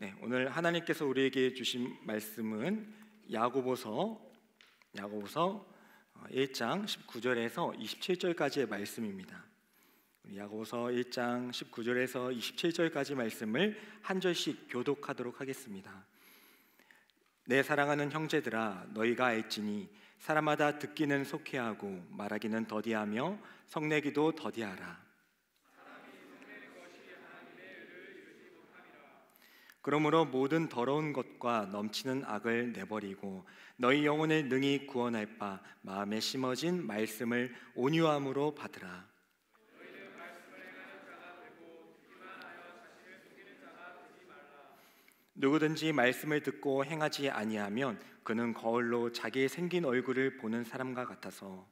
네, 오늘 하나님께서 우리에게 주신 말씀은 야고보서 1장 19절에서 27절까지의 말씀입니다. 야고보서 1장 19절에서 27절까지 말씀을 한 절씩 교독하도록 하겠습니다. 내 사랑하는 형제들아, 너희가 알지니 사람마다 듣기는 속히하고 말하기는 더디하며 성내기도 더디하라. 그러므로 모든 더러운 것과 넘치는 악을 내버리고 너희 영혼을 능히 구원할 바 마음에 심어진 말씀을 온유함으로 받으라. 누구든지 말씀을 듣고 행하지 아니하면 그는 거울로 자기의 생긴 얼굴을 보는 사람과 같아서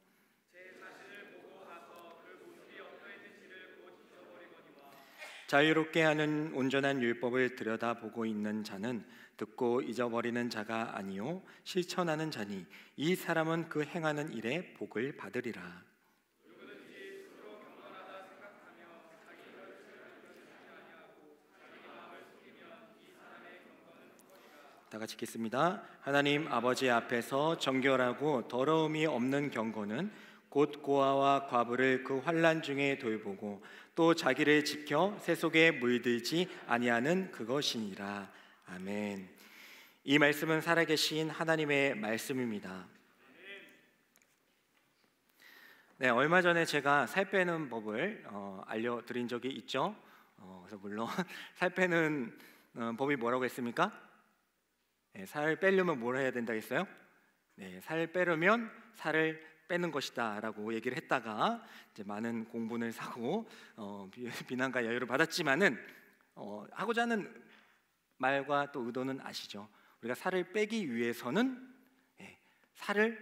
자유롭게 하는 온전한 율법을 들여다보고 있는 자는 듣고 잊어버리는 자가 아니요 실천하는 자니 이 사람은 그 행하는 일에 복을 받으리라. 다 같이 읽겠습니다. 하나님 아버지 앞에서 정결하고 더러움이 없는 경건은 곧 고아와 과부를 그 환난 중에 돌보고 또 자기를 지켜 새 속에 물들지 아니하는 그것이니라. 아멘. 이 말씀은 살아계신 하나님의 말씀입니다. 네, 얼마 전에 제가 살 빼는 법을 알려드린 적이 있죠. 그래서 물론 살 빼는 법이 뭐라고 했습니까? 네, 살 빼려면 뭘 해야 된다 했어요? 네, 살 빼려면 살을 빼는 것이다 라고 얘기를 했다가 이제 많은 공분을 사고 비난과 야유를 받았지만은 하고자 하는 말과 또 의도는 아시죠? 우리가 살을 빼기 위해서는 살을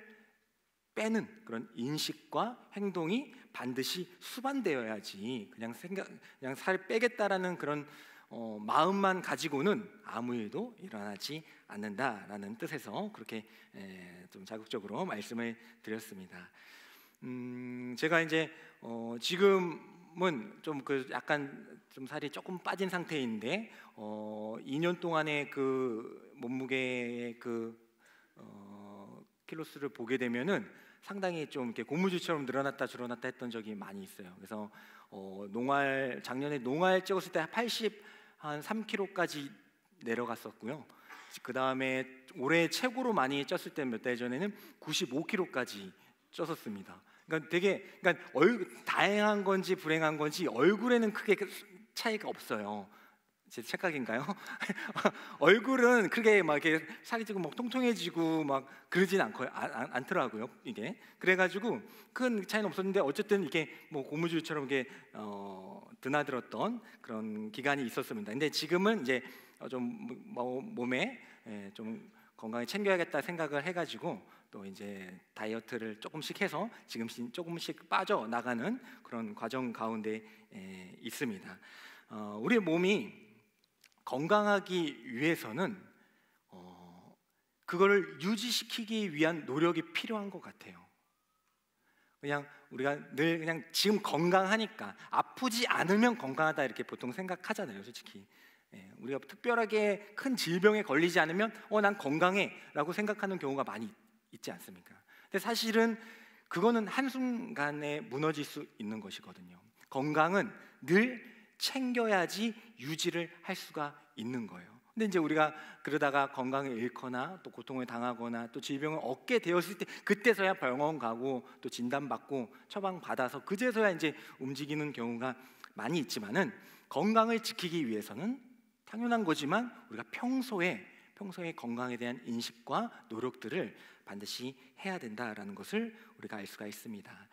빼는 그런 인식과 행동이 반드시 수반되어야지 그냥 살을 빼겠다라는 그런 마음만 가지고는 아무 일도 일어나지 않는다라는 뜻에서 그렇게 좀 자극적으로 말씀을 드렸습니다. 제가 이제 지금은 좀 약간 좀 살이 조금 빠진 상태인데 2년 동안의 그 몸무게의 킬로수를 보게 되면은 상당히 좀 이렇게 고무줄처럼 늘어났다 줄어났다 했던 적이 많이 있어요. 그래서 작년에 농활 찍었을 때 83kg까지 내려갔었고요. 그 다음에 올해 최고로 많이 쪘을 때 몇 달 전에는 95kg까지 쪘었습니다. 그러니까 다행한 건지 불행한 건지 얼굴에는 크게 차이가 없어요. 제 착각인가요? 얼굴은 크게 막 이렇게 살이 찌고 막 통통해지고 막 그러진 않더라고요. 이게 그래가지고 큰 차이는 없었는데 어쨌든 이렇게 뭐 고무줄처럼 이렇게 드나들었던 그런 기간이 있었습니다. 근데 지금은 이제 좀 몸에 좀 건강히 챙겨야겠다 생각을 해가지고 또 이제 다이어트를 조금씩 해서 지금 조금씩 빠져 나가는 그런 과정 가운데 있습니다. 우리 몸이 건강하기 위해서는 그거를 유지시키기 위한 노력이 필요한 것 같아요. 그냥 우리가 늘 그냥 지금 건강하니까 아프지 않으면 건강하다 이렇게 보통 생각하잖아요, 솔직히. 우리가 특별하게 큰 질병에 걸리지 않으면 난 건강해 라고 생각하는 경우가 많이 있지 않습니까? 근데 사실은 그거는 한순간에 무너질 수 있는 것이거든요. 건강은 늘 챙겨야지 유지를 할 수가 있는 거예요. 근데 이제 우리가 그러다가 건강을 잃거나 또 고통을 당하거나 또 질병을 얻게 되었을 때 그때서야 병원 가고 또 진단받고 처방받아서 그제서야 이제 움직이는 경우가 많이 있지만은 건강을 지키기 위해서는 당연한 거지만 우리가 평소에 건강에 대한 인식과 노력들을 반드시 해야 된다라는 것을 우리가 알 수가 있습니다.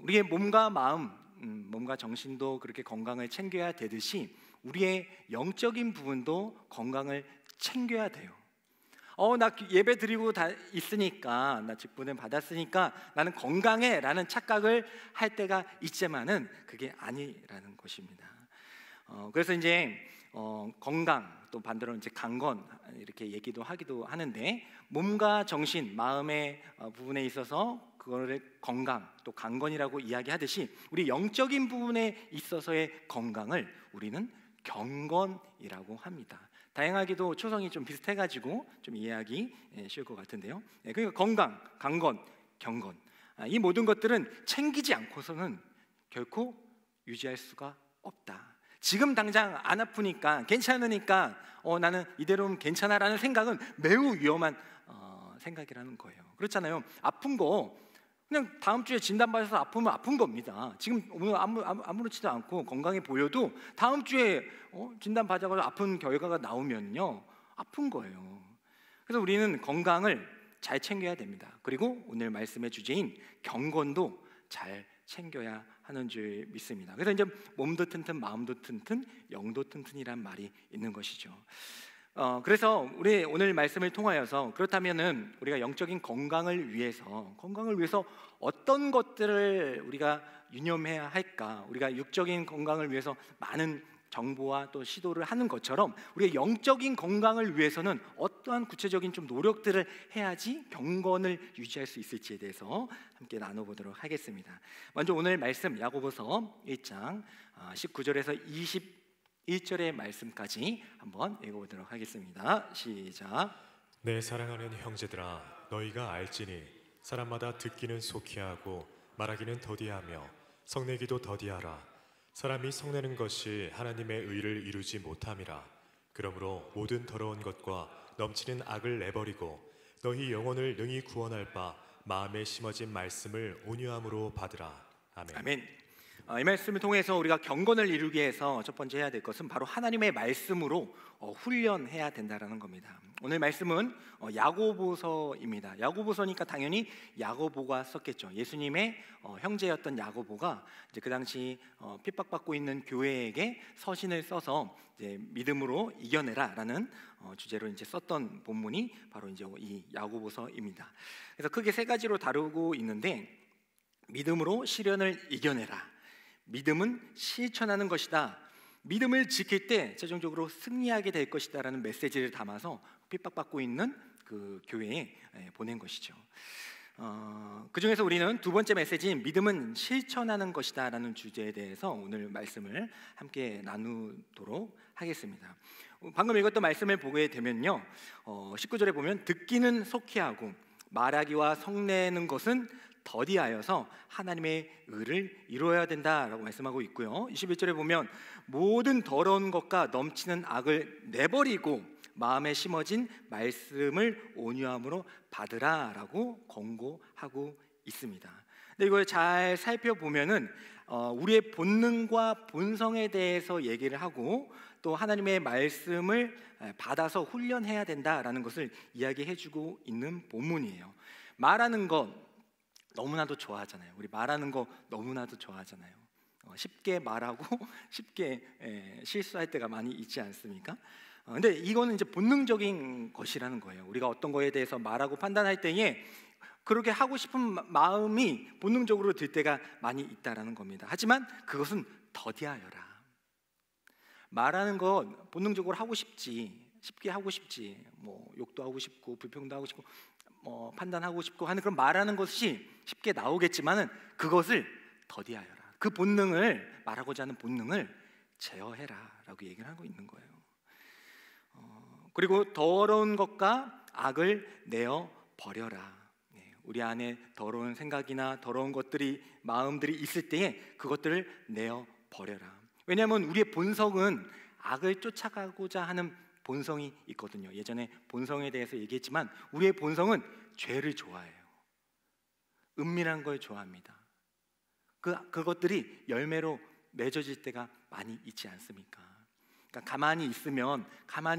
우리의 몸과 마음, 몸과 정신도 그렇게 건강을 챙겨야 되듯이 우리의 영적인 부분도 건강을 챙겨야 돼요. 나 예배 드리고 다 있으니까, 나 직분을 받았으니까 나는 건강해 라는 착각을 할 때가 있지만은 그게 아니라는 것입니다. 그래서 이제 건강 또 반대로 이제 강건 이렇게 얘기도 하기도 하는데 몸과 정신, 마음의 부분에 있어서 그거를 건강 또 강건이라고 이야기하듯이 우리 영적인 부분에 있어서의 건강을 우리는 경건이라고 합니다. 다행하게도 초성이 좀 비슷해가지고 좀 이해하기 쉬울 것 같은데요. 그러니까 건강, 강건, 경건, 이 모든 것들은 챙기지 않고서는 결코 유지할 수가 없다. 지금 당장 안 아프니까, 괜찮으니까 나는 이대로면 괜찮아라는 생각은 매우 위험한 생각이라는 거예요. 그렇잖아요. 아픈 거 그냥 다음 주에 진단받아서 아프면 아픈 겁니다. 지금 오늘 아무렇지도 않고 건강해 보여도 다음 주에 진단받아서 아픈 결과가 나오면요, 아픈 거예요. 그래서 우리는 건강을 잘 챙겨야 됩니다. 그리고 오늘 말씀의 주제인 경건도 잘 챙겨야 하는 줄 믿습니다. 그래서 이제 몸도 튼튼, 마음도 튼튼, 영도 튼튼이란 말이 있는 것이죠. 그래서 우리 오늘 말씀을 통하여서, 그렇다면은 우리가 영적인 건강을 위해서 어떤 것들을 우리가 유념해야 할까? 우리가 육적인 건강을 위해서 많은 정보와 또 시도를 하는 것처럼 우리가 영적인 건강을 위해서는 어떠한 구체적인 좀 노력들을 해야지 경건을 유지할 수 있을지에 대해서 함께 나눠보도록 하겠습니다. 먼저 오늘 말씀 야고보서 1장 19절에서 21절의 말씀까지 한번 읽어보도록 하겠습니다. 시작. 내 사랑하는 형제들아, 너희가 알지니 사람마다 듣기는 속히하고 말하기는 더디하며 성내기도 더디하라. 사람이 성내는 것이 하나님의 의를 이루지 못함이라. 그러므로 모든 더러운 것과 넘치는 악을 내버리고 너희 영혼을 능히 구원할 바 마음에 심어진 말씀을 온유함으로 받으라. 아멘. 아멘. 이 말씀을 통해서 우리가 경건을 이루기 위해서 첫 번째 해야 될 것은 바로 하나님의 말씀으로 훈련해야 된다라는 겁니다. 오늘 말씀은 야고보서입니다. 야고보서니까 당연히 야고보가 썼겠죠. 예수님의 형제였던 야고보가 이제 그 당시 핍박받고 있는 교회에게 서신을 써서 이제 믿음으로 이겨내라라는 주제로 이제 썼던 본문이 바로 이제 이 야고보서입니다. 그래서 크게 세 가지로 다루고 있는데, 믿음으로 시련을 이겨내라. 믿음은 실천하는 것이다. 믿음을 지킬 때 최종적으로 승리하게 될 것이다라는 메시지를 담아서 핍박받고 있는 그 교회에 보낸 것이죠. 그 중에서 우리는 두 번째 메시지인 믿음은 실천하는 것이다라는 주제에 대해서 오늘 말씀을 함께 나누도록 하겠습니다. 방금 읽었던 말씀을 보게 되면요, 19절에 보면 듣기는 속히 하고 말하기와 성내는 것은 더디하여서 하나님의 의를 이루어야 된다라고 말씀하고 있고요. 21절에 보면 모든 더러운 것과 넘치는 악을 내버리고 마음에 심어진 말씀을 온유함으로 받으라라고 권고하고 있습니다. 근데 이걸 잘 살펴보면은 우리의 본능과 본성에 대해서 얘기를 하고 또 하나님의 말씀을 받아서 훈련해야 된다라는 것을 이야기해주고 있는 본문이에요. 말하는 것 너무나도 좋아하잖아요. 우리 말하는 거 너무나도 좋아하잖아요. 쉽게 말하고 쉽게 실수할 때가 많이 있지 않습니까? 근데 이거는 이제 본능적인 것이라는 거예요. 우리가 어떤 거에 대해서 말하고 판단할 때에 그렇게 하고 싶은 마음이 본능적으로 들 때가 많이 있다라는 겁니다. 하지만 그것은 더디하여라. 말하는 건 본능적으로 하고 싶지, 쉽게 하고 싶지, 뭐 욕도 하고 싶고 불평도 하고 싶고 판단하고 싶고 하는 그런 말하는 것이 쉽게 나오겠지만은 그것을 더디하여라. 그 본능을, 말하고자 하는 본능을 제어해라라고 얘기를 하고 있는 거예요. 그리고 더러운 것과 악을 내어 버려라. 우리 안에 더러운 생각이나 더러운 것들이, 마음들이 있을 때에 그것들을 내어 버려라. 왜냐하면 우리의 본성은 악을 쫓아가고자 하는 본성이 있거든요. 예전에 본성에 대해서 얘기했지만 우리의 본성은 죄를 좋아해요. 은밀한 걸 좋아합니다. 그것들이 열매로 맺어질 때가 많이 있지 않습니까? 그러니까 가만히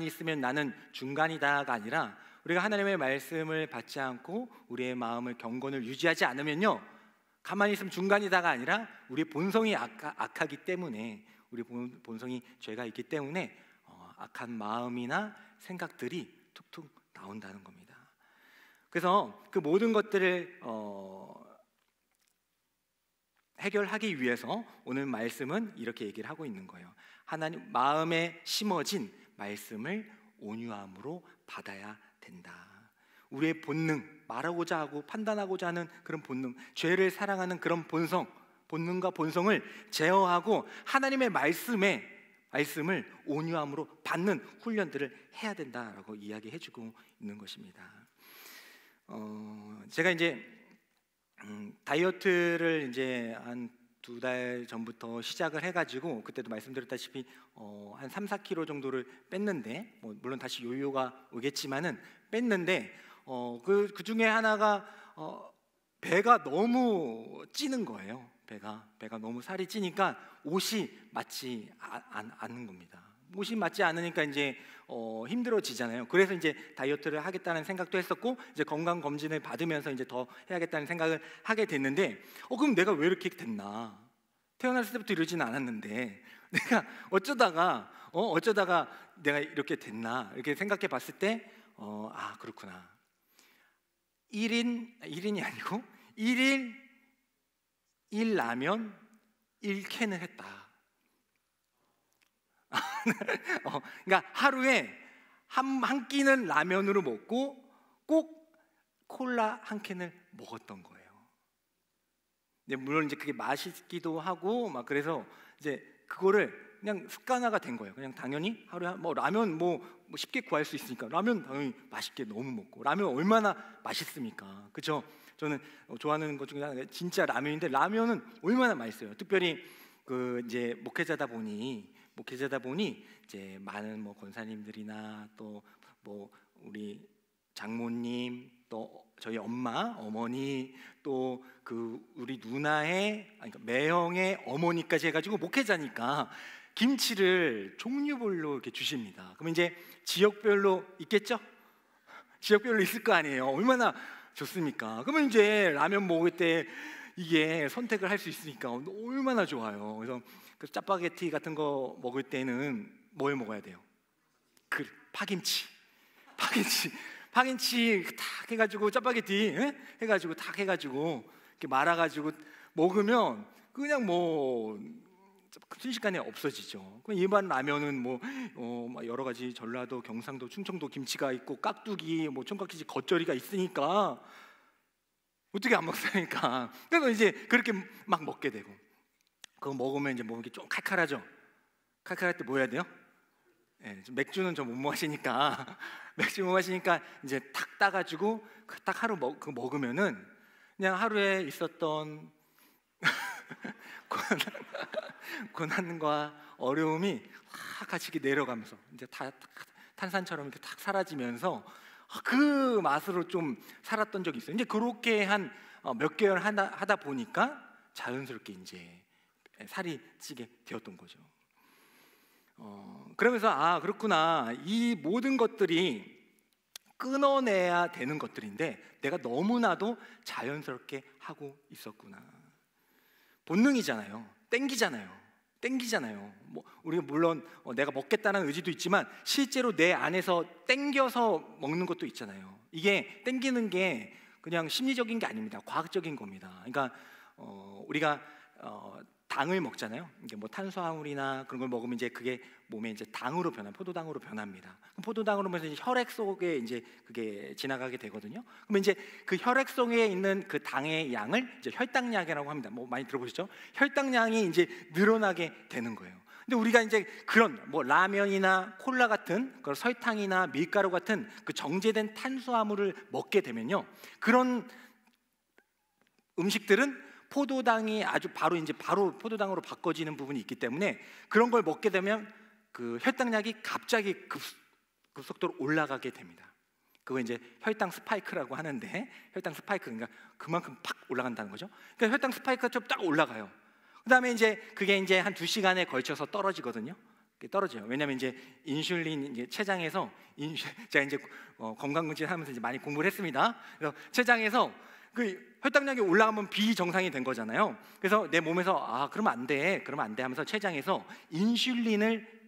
있으면 나는 중간이다가 아니라, 우리가 하나님의 말씀을 받지 않고 우리의 마음을 경건을 유지하지 않으면요, 가만히 있으면 중간이다가 아니라 우리의 본성이 악하기 때문에, 우리 본성이 죄가 있기 때문에 악한 마음이나 생각들이 툭툭 나온다는 겁니다. 그래서 그 모든 것들을 해결하기 위해서 오늘 말씀은 이렇게 얘기를 하고 있는 거예요. 하나님 마음에 심어진 말씀을 온유함으로 받아야 된다. 우리의 본능, 말하고자 하고 판단하고자 하는 그런 본능, 죄를 사랑하는 그런 본능과 본성을 제어하고 하나님의 말씀에 말씀을 온유함으로 받는 훈련들을 해야 된다라고 이야기해주고 있는 것입니다. 제가 이제 다이어트를 이제 한 2달 전부터 시작을 해가지고 그때도 말씀드렸다시피 한 3-4kg 정도를 뺐는데 물론 다시 요요가 오겠지만은 뺐는데 그 중에 하나가 배가 너무 찌는 거예요. 배가 너무 살이 찌니까 옷이 맞지 않는 겁니다. 옷이 맞지 않으니까 이제 힘들어지잖아요. 그래서 이제 다이어트를 하겠다는 생각도 했었고 이제 건강 검진을 받으면서 이제 더 해야겠다는 생각을 하게 됐는데 그럼 내가 왜 이렇게 됐나? 태어났을 때부터 이러지는 않았는데 내가 어쩌다가 내가 이렇게 됐나? 이렇게 생각해 봤을 때 그렇구나. 1인이 아니고 1일 1라면 1캔을 했다. 그러니까 하루에 한 끼는 라면으로 먹고 꼭 콜라 한 캔을 먹었던 거예요. 물론 이제 그게 맛있기도 하고 막 그래서 이제 그거를 그냥 습관화가 된 거예요. 그냥 당연히 하루에 라면 쉽게 구할 수 있으니까 라면 당연히 맛있게 너무 먹고 라면 얼마나 맛있습니까? 그렇죠? 저는 좋아하는 것 중에 하나가 진짜 라면인데 라면은 얼마나 맛있어요. 특별히 그 이제 목회자다 보니 이제 많은 권사님들이나 또 우리 장모님 또 저희 어머니 또 그 우리 누나의 그러니까 매형의 어머니까지 해가지고 목회자니까 김치를 종류별로 이렇게 주십니다. 그럼 이제 지역별로 있겠죠? 지역별로 있을 거 아니에요. 얼마나 좋습니까? 그러면 이제 라면 먹을 때 이게 선택을 할 수 있으니까 얼마나 좋아요. 그래서 그 짜파게티 같은 거 먹을 때는 뭘 먹어야 돼요? 파김치 탁 해가지고 짜파게티 해가지고 탁 해가지고 이렇게 말아가지고 먹으면 그냥 순식간에 없어지죠. 일반 라면은 여러 가지 전라도, 경상도, 충청도 김치가 있고 깍두기, 총각김치, 겉절이가 있으니까 어떻게 안 먹습니까? 그래서 이제 그렇게 막 먹게 되고 그거 먹으면 이제 이게 좀 칼칼하죠. 칼칼할 때 뭐 해야 돼요? 맥주는 저 못 마시니까 맥주 못 마시니까 이제 탁 따가지고 딱 하루 그거 먹으면은 그냥 하루에 있었던 고난과 어려움이 같이 내려가면서 이제 탄산처럼 이렇게 탁 사라지면서 그 맛으로 좀 살았던 적이 있어요. 이제 그렇게 한 몇 개월 하다 보니까 자연스럽게 이제 살이 찌게 되었던 거죠. 그러면서 그렇구나. 이 모든 것들이 끊어내야 되는 것들인데 내가 너무나도 자연스럽게 하고 있었구나. 본능이잖아요. 땡기잖아요. 우리가 물론 내가 먹겠다는 의지도 있지만 실제로 내 안에서 땡겨서 먹는 것도 있잖아요. 이게 땡기는 게 그냥 심리적인 게 아닙니다. 과학적인 겁니다. 그러니까 우리가 당을 먹잖아요. 이게 탄수화물이나 그런 걸 먹으면 이제 그게 몸에 이제 포도당으로 변합니다. 포도당으로 면서 이제 혈액 속에 이제 그게 지나가게 되거든요. 그러면 이제 그 혈액 속에 있는 그 당의 양을 이제 혈당량이라고 합니다. 많이 들어보셨죠? 혈당량이 이제 늘어나게 되는 거예요. 근데 우리가 이제 그런 라면이나 콜라 같은 그런 설탕이나 밀가루 같은 그 정제된 탄수화물을 먹게 되면요, 그런 음식들은 포도당이 바로 포도당으로 바꿔지는 부분이 있기 때문에 그런 걸 먹게 되면 그 혈당량이 갑자기 급속도로 올라가게 됩니다. 그거 이제 혈당 스파이크라고 하는데, 혈당 스파이크, 그러니까 그만큼 팍 올라간다는 거죠. 그러니까 혈당 스파이크가 좀 딱 올라가요. 그다음에 이제 그게 이제 한 2시간에 걸쳐서 떨어지거든요. 떨어져요. 왜냐하면 이제 인슐린 이제 췌장에서 제가 이제 건강검진 하면서 이제 많이 공부를 했습니다. 그래서 췌장에서 그 혈당량이 올라가면 비정상이 된 거잖아요. 그래서 내 몸에서 그러면 안 돼 하면서 췌장에서 인슐린을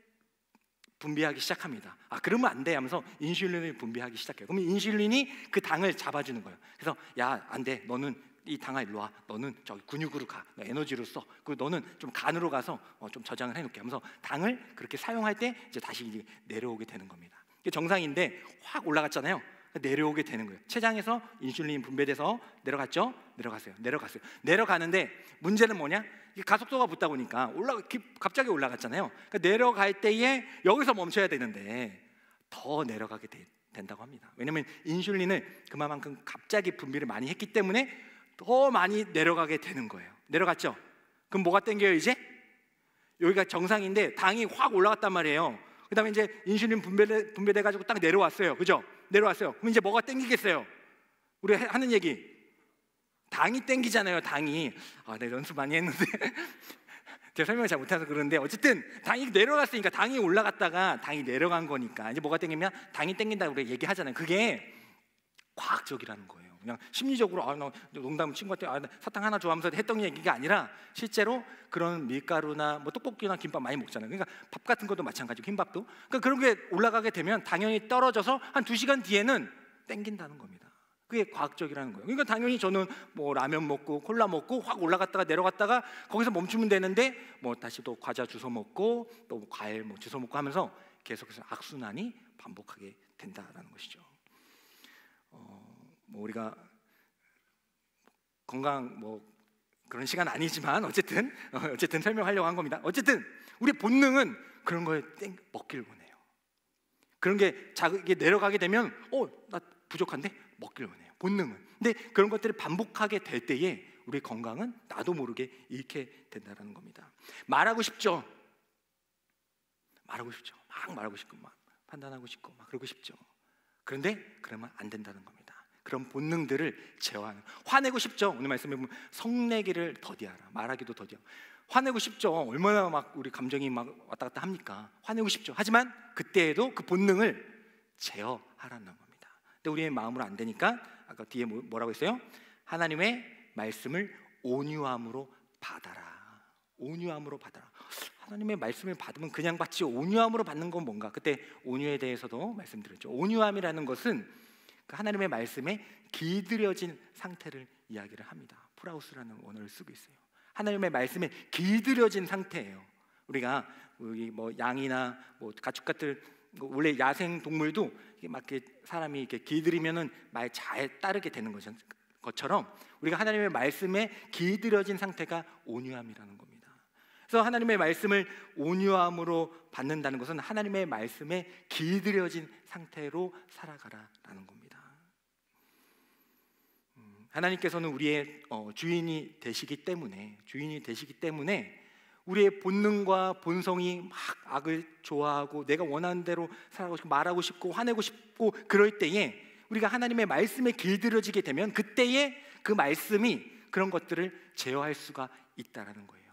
분비하기 시작합니다. 그러면 안 돼 하면서 인슐린을 분비하기 시작해요. 그러면 인슐린이 그 당을 잡아주는 거예요. 그래서 야, 안 돼, 너는 이 당아 일로 와, 너는 저기 근육으로 가, 너 에너지로 써, 그리고 너는 좀 간으로 가서 좀 저장을 해놓게 하면서 당을 그렇게 사용할 때 이제 다시 이제 내려오게 되는 겁니다. 이게 정상인데 확 올라갔잖아요. 내려오게 되는 거예요. 췌장에서 인슐린이 분비돼서 내려갔죠? 내려가는데 문제는 뭐냐? 가속도가 붙다 보니까 갑자기 올라갔잖아요. 그러니까 내려갈 때에 여기서 멈춰야 되는데 더 내려가게 된다고 합니다. 왜냐하면 인슐린을 그만큼 갑자기 분비를 많이 했기 때문에 더 많이 내려가게 되는 거예요. 내려갔죠? 그럼 뭐가 땡겨요 이제? 여기가 정상인데 당이 확 올라갔단 말이에요. 그 다음에 이제 인슐린 분배돼가지고 딱 내려왔어요. 그죠? 내려왔어요. 그럼 이제 뭐가 땡기겠어요? 우리 하는 얘기 당이 땡기잖아요. 당이 내가 연습 많이 했는데 제가 설명을 잘 못해서 그러는데 어쨌든 당이 내려갔으니까 당이 올라갔다가 당이 내려간 거니까 이제 뭐가 땡기면 당이 땡긴다고 우리가 얘기하잖아요. 그게 과학적이라는 거예요. 그냥 심리적으로 나 농담 친구한테 나 사탕 하나 좋아하면서 했던 얘기가 아니라 실제로 그런 밀가루나 뭐 떡볶이나 김밥 많이 먹잖아요. 그러니까 밥 같은 것도 마찬가지고 흰밥도 그러니까 그런 게 올라가게 되면 당연히 떨어져서 한 2시간 뒤에는 땡긴다는 겁니다. 그게 과학적이라는 거예요. 그러니까 당연히 저는 뭐 라면 먹고 콜라 먹고 확 올라갔다가 내려갔다가 거기서 멈추면 되는데 뭐 다시 또 과자 주워 먹고 또 과일 뭐 주워 먹고 하면서 계속해서 악순환이 반복하게 된다라는 것이죠. 뭐 우리가 건강 뭐 그런 시간 아니지만 어쨌든 설명하려고 한 겁니다. 어쨌든 우리 본능은 그런 거에 먹기를 원해요. 그런 게 이게 내려가게 되면 나 부족한데 먹기를 원해요. 본능은. 근데 그런 것들을 반복하게 될 때에 우리 건강은 나도 모르게 잃게 된다는 겁니다. 말하고 싶죠. 막 말하고 싶고 막 판단하고 싶고 막 그러고 싶죠. 그런데 그러면 안 된다는 겁니다. 그런 본능들을 제어하는. 화내고 싶죠. 오늘 말씀에 보면 성내기를 더디하라. 말하기도 더디하고. 화내고 싶죠. 얼마나 막 우리 감정이 막 왔다 갔다 합니까? 화내고 싶죠. 하지만 그때에도 그 본능을 제어하라는 겁니다. 근데 우리의 마음으로 안 되니까 아까 뒤에 뭐라고 했어요? 하나님의 말씀을 온유함으로 받아라. 온유함으로 받아라. 하나님의 말씀을 받으면 그냥 받지 온유함으로 받는 건 뭔가? 그때 온유에 대해서도 말씀드렸죠. 온유함이라는 것은 하나님의 말씀에 길들여진 상태를 이야기를 합니다. 프라우스라는 원어를 쓰고 있어요. 하나님의 말씀에 길들여진 상태예요. 우리가 뭐 양이나 뭐 가축 같은 원래 야생 동물도 막 이렇게 사람이 이렇게 길들이면은 말 잘 따르게 되는 것처럼 우리가 하나님의 말씀에 길들여진 상태가 온유함이라는 겁니다. 그래서 하나님의 말씀을 온유함으로 받는다는 것은 하나님의 말씀에 길들여진 상태로 살아가라라는 겁니다. 하나님께서는 우리의 주인이 되시기 때문에 우리의 본능과 본성이 막 악을 좋아하고 내가 원하는 대로 살아가고 싶고 말하고 싶고 화내고 싶고 그럴 때에 우리가 하나님의 말씀에 길들여지게 되면 그때에 그 말씀이 그런 것들을 제어할 수가 있다라는 거예요.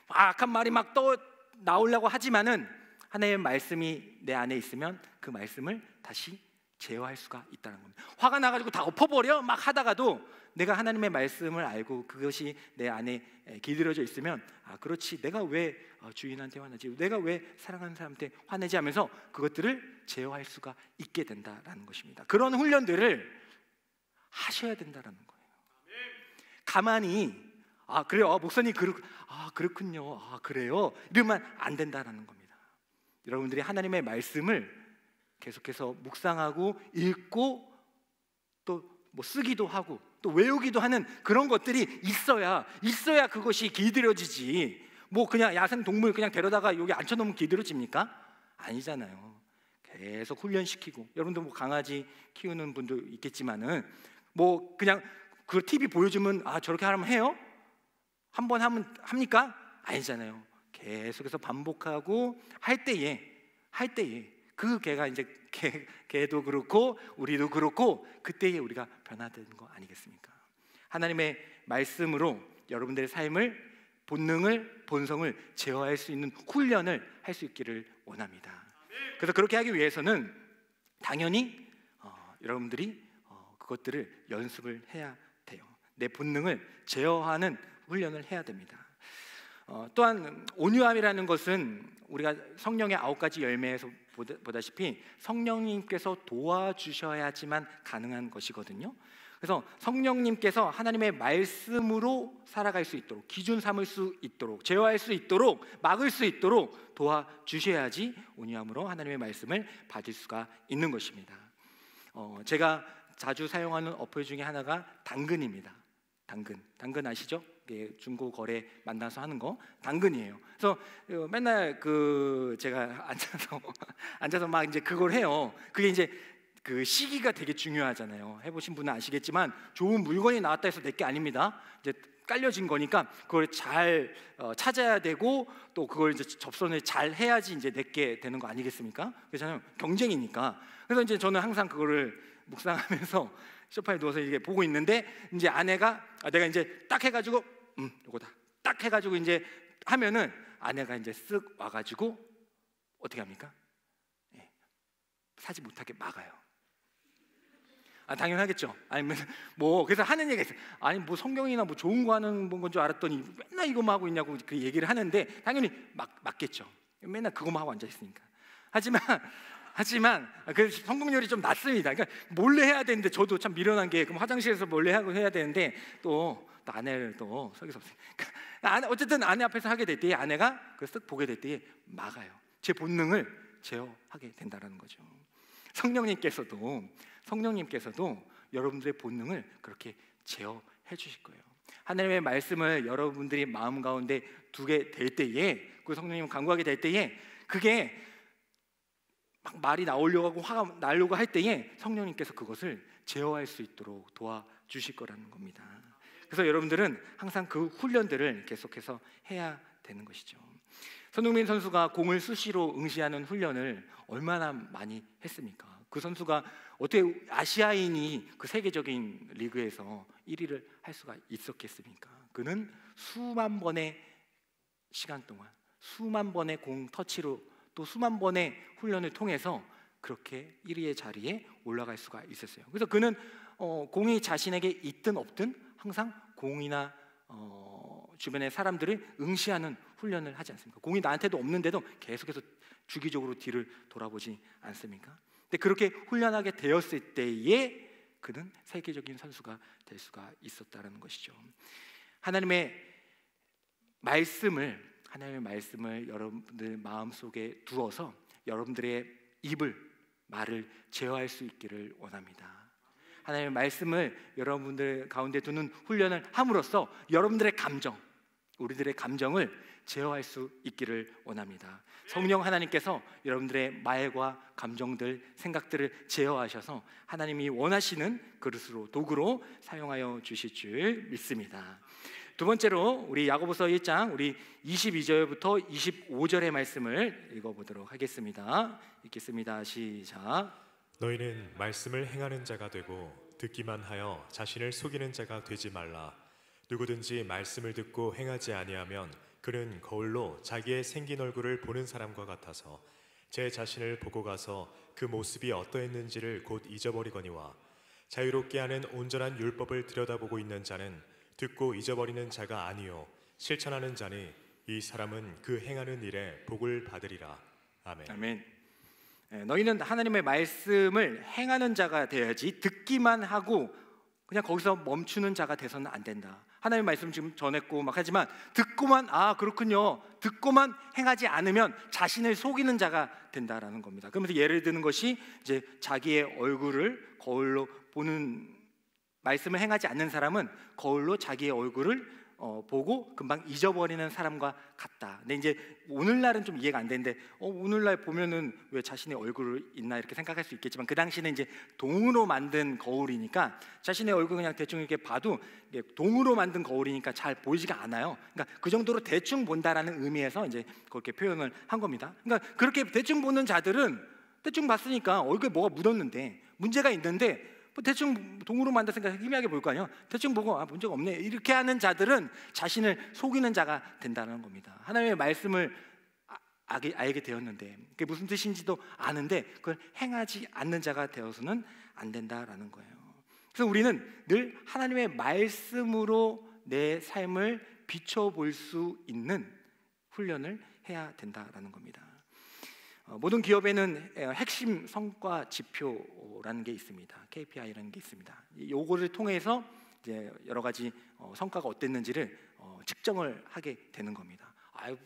악한 말이 막 또 나오려고 하지만은 하나님의 말씀이 내 안에 있으면 그 말씀을 다시 제어할 수가 있다는 겁니다. 화가 나가지고 다 엎어버려 막 하다가도 내가 하나님의 말씀을 알고 그것이 내 안에 길들여져 있으면 그렇지 내가 왜 주인한테 화내지, 내가 왜 사랑하는 사람한테 화내지 하면서 그것들을 제어할 수가 있게 된다라는 것입니다. 그런 훈련들을 하셔야 된다라는 거예요. 가만히 그래요 목사님 그렇군요 그래요 이러면 안 된다라는 겁니다. 여러분들이 하나님의 말씀을 계속해서 묵상하고 읽고 또 뭐 쓰기도 하고 또 외우기도 하는 그런 것들이 있어야 그것이 길들여지지. 뭐 그냥 야생 동물 그냥 데려다가 여기 앉혀놓으면 길들여집니까? 아니잖아요. 계속 훈련시키고 여러분도 뭐 강아지 키우는 분도 있겠지만은 뭐 그냥 그 TV 보여주면 저렇게 하면 해요? 한 번 하면 합니까? 아니잖아요. 계속해서 반복하고 할 때에 그 개가 이제 개도 그렇고 우리도 그렇고 그때에 우리가 변화되는 거 아니겠습니까? 하나님의 말씀으로 여러분들의 삶을 본능을 본성을 제어할 수 있는 훈련을 할 수 있기를 원합니다. 그래서 그렇게 하기 위해서는 당연히 여러분들이 그것들을 연습을 해야 돼요. 내 본능을 제어하는 훈련을 해야 됩니다. 또한 온유함이라는 것은 우리가 성령의 9가지 열매에서 보다시피 성령님께서 도와주셔야지만 가능한 것이거든요. 그래서 성령님께서 하나님의 말씀으로 살아갈 수 있도록 기준 삼을 수 있도록 제어할 수 있도록 막을 수 있도록 도와주셔야지 온유함으로 하나님의 말씀을 받을 수가 있는 것입니다. 제가 자주 사용하는 어플 중에 하나가 당근입니다. 당근 아시죠? 중고 거래 만나서 하는 거 당근이에요. 그래서 맨날 제가 앉아서 막 이제 그걸 해요. 그게 이제 그 시기가 되게 중요하잖아요. 해보신 분은 아시겠지만 좋은 물건이 나왔다 해서 내게 아닙니다. 이제 깔려진 거니까 그걸 잘 찾아야 되고 또 그걸 이제 접선을 잘 해야지 이제 내게 되는 거 아니겠습니까? 그렇잖아요. 경쟁이니까. 그래서 이제 저는 항상 그거를 묵상하면서 소파에 누워서 이게 보고 있는데 이제 아내가 내가 이제 딱 해가지고 요거다 딱 해가지고 이제 하면은 아내가 이제 쓱 와가지고 어떻게 합니까? 사지 못하게 막아요. 당연하겠죠. 아니면 뭐 그래서 하는 얘기가 있어요. 아니 뭐 성경이나 뭐 좋은 거 하는 건 줄 알았더니 맨날 이거만 하고 있냐고 그 얘기를 하는데 당연히 맞겠죠. 맨날 그거만 하고 앉아 있으니까. 하지만 그 성공률이 좀 낮습니다. 그러니까 몰래 해야 되는데 저도 참 미련한 게 그럼 화장실에서 몰래 하고 해야 되는데 또 아내를 또 속일 수 없으니까 어쨌든 아내 앞에서 하게 될 때에 아내가 쓱 보게 될 때에 막아요. 제 본능을 제어하게 된다는 거죠. 성령님께서도 여러분들의 본능을 그렇게 제어해 주실 거예요. 하나님의 말씀을 여러분들이 마음 가운데 두게 될 때에 그 성령님 간구하게 될 때에 그게 막 말이 나오려고 하고 화가 나려고 할 때에 성령님께서 그것을 제어할 수 있도록 도와주실 거라는 겁니다. 그래서 여러분들은 항상 그 훈련들을 계속해서 해야 되는 것이죠. 손흥민 선수가 공을 수시로 응시하는 훈련을 얼마나 많이 했습니까? 그 선수가 어떻게 아시아인이 그 세계적인 리그에서 1위를 할 수가 있었겠습니까? 그는 수만 번의 시간 동안 수만 번의 공 터치로 또 수만 번의 훈련을 통해서 그렇게 1위의 자리에 올라갈 수가 있었어요. 그래서 그는 공이 자신에게 있든 없든 항상 공이나 주변의 사람들을 응시하는 훈련을 하지 않습니까? 공이 나한테도 없는데도 계속해서 주기적으로 뒤를 돌아보지 않습니까? 근데 그렇게 훈련하게 되었을 때에 그는 세계적인 선수가 될 수가 있었다는 것이죠. 하나님의 말씀을 여러분들 마음속에 두어서 여러분들의 말을 제어할 수 있기를 원합니다. 하나님의 말씀을 여러분들 가운데 두는 훈련을 함으로써 여러분들의 우리들의 감정을 제어할 수 있기를 원합니다. 성령 하나님께서 여러분들의 말과 감정들, 생각들을 제어하셔서 하나님이 원하시는 도구로 사용하여 주실 줄 믿습니다. 두 번째로 우리 야고보서 1장 우리 22절부터 25절의 말씀을 읽어보도록 하겠습니다. 읽겠습니다. 시작. 너희는 말씀을 행하는 자가 되고 듣기만 하여 자신을 속이는 자가 되지 말라. 누구든지 말씀을 듣고 행하지 아니하면 그는 거울로 자기의 생긴 얼굴을 보는 사람과 같아서 제 자신을 보고 가서 그 모습이 어떠했는지를 곧 잊어버리거니와 자유롭게 하는 온전한 율법을 들여다보고 있는 자는 듣고 잊어버리는 자가 아니요 실천하는 자니 이 사람은 그 행하는 일에 복을 받으리라. 아멘. 아멘. 너희는 하나님의 말씀을 행하는 자가 되어야지 듣기만 하고 그냥 거기서 멈추는 자가 돼서는 안 된다. 하나님의 말씀 지금 전했고 막 하지만 듣고만 그렇군요. 듣고만 행하지 않으면 자신을 속이는 자가 된다라는 겁니다. 그러면서 예를 드는 것이 이제 자기의 얼굴을 거울로 보는 말씀을 행하지 않는 사람은 거울로 자기의 얼굴을 보고 금방 잊어버리는 사람과 같다. 근데 이제 오늘날은 좀 이해가 안 되는데 오늘날 보면은 왜 자신의 얼굴을 있나 이렇게 생각할 수 있겠지만 그 당시는 이제 동으로 만든 거울이니까 자신의 얼굴 그냥 대충 이렇게 봐도 동으로 만든 거울이니까 잘 보이지가 않아요. 그러니까 그 정도로 대충 본다라는 의미에서 이제 그렇게 표현을 한 겁니다. 그러니까 그렇게 대충 보는 자들은 대충 봤으니까 얼굴에 뭐가 묻었는데 문제가 있는데 대충 동으로 만들었으니까 희미하게 볼 거 아니에요. 대충 보고 문제가 없네 이렇게 하는 자들은 자신을 속이는 자가 된다는 겁니다. 하나님의 말씀을 알게 되었는데 그게 무슨 뜻인지도 아는데 그걸 행하지 않는 자가 되어서는 안 된다라는 거예요. 그래서 우리는 늘 하나님의 말씀으로 내 삶을 비춰볼 수 있는 훈련을 해야 된다라는 겁니다. 모든 기업에는 핵심 성과 지표라는 게 있습니다. KPI라는 게 있습니다. 요거를 통해서 이제 여러 가지 성과가 어땠는지를 측정을 하게 되는 겁니다. 아유,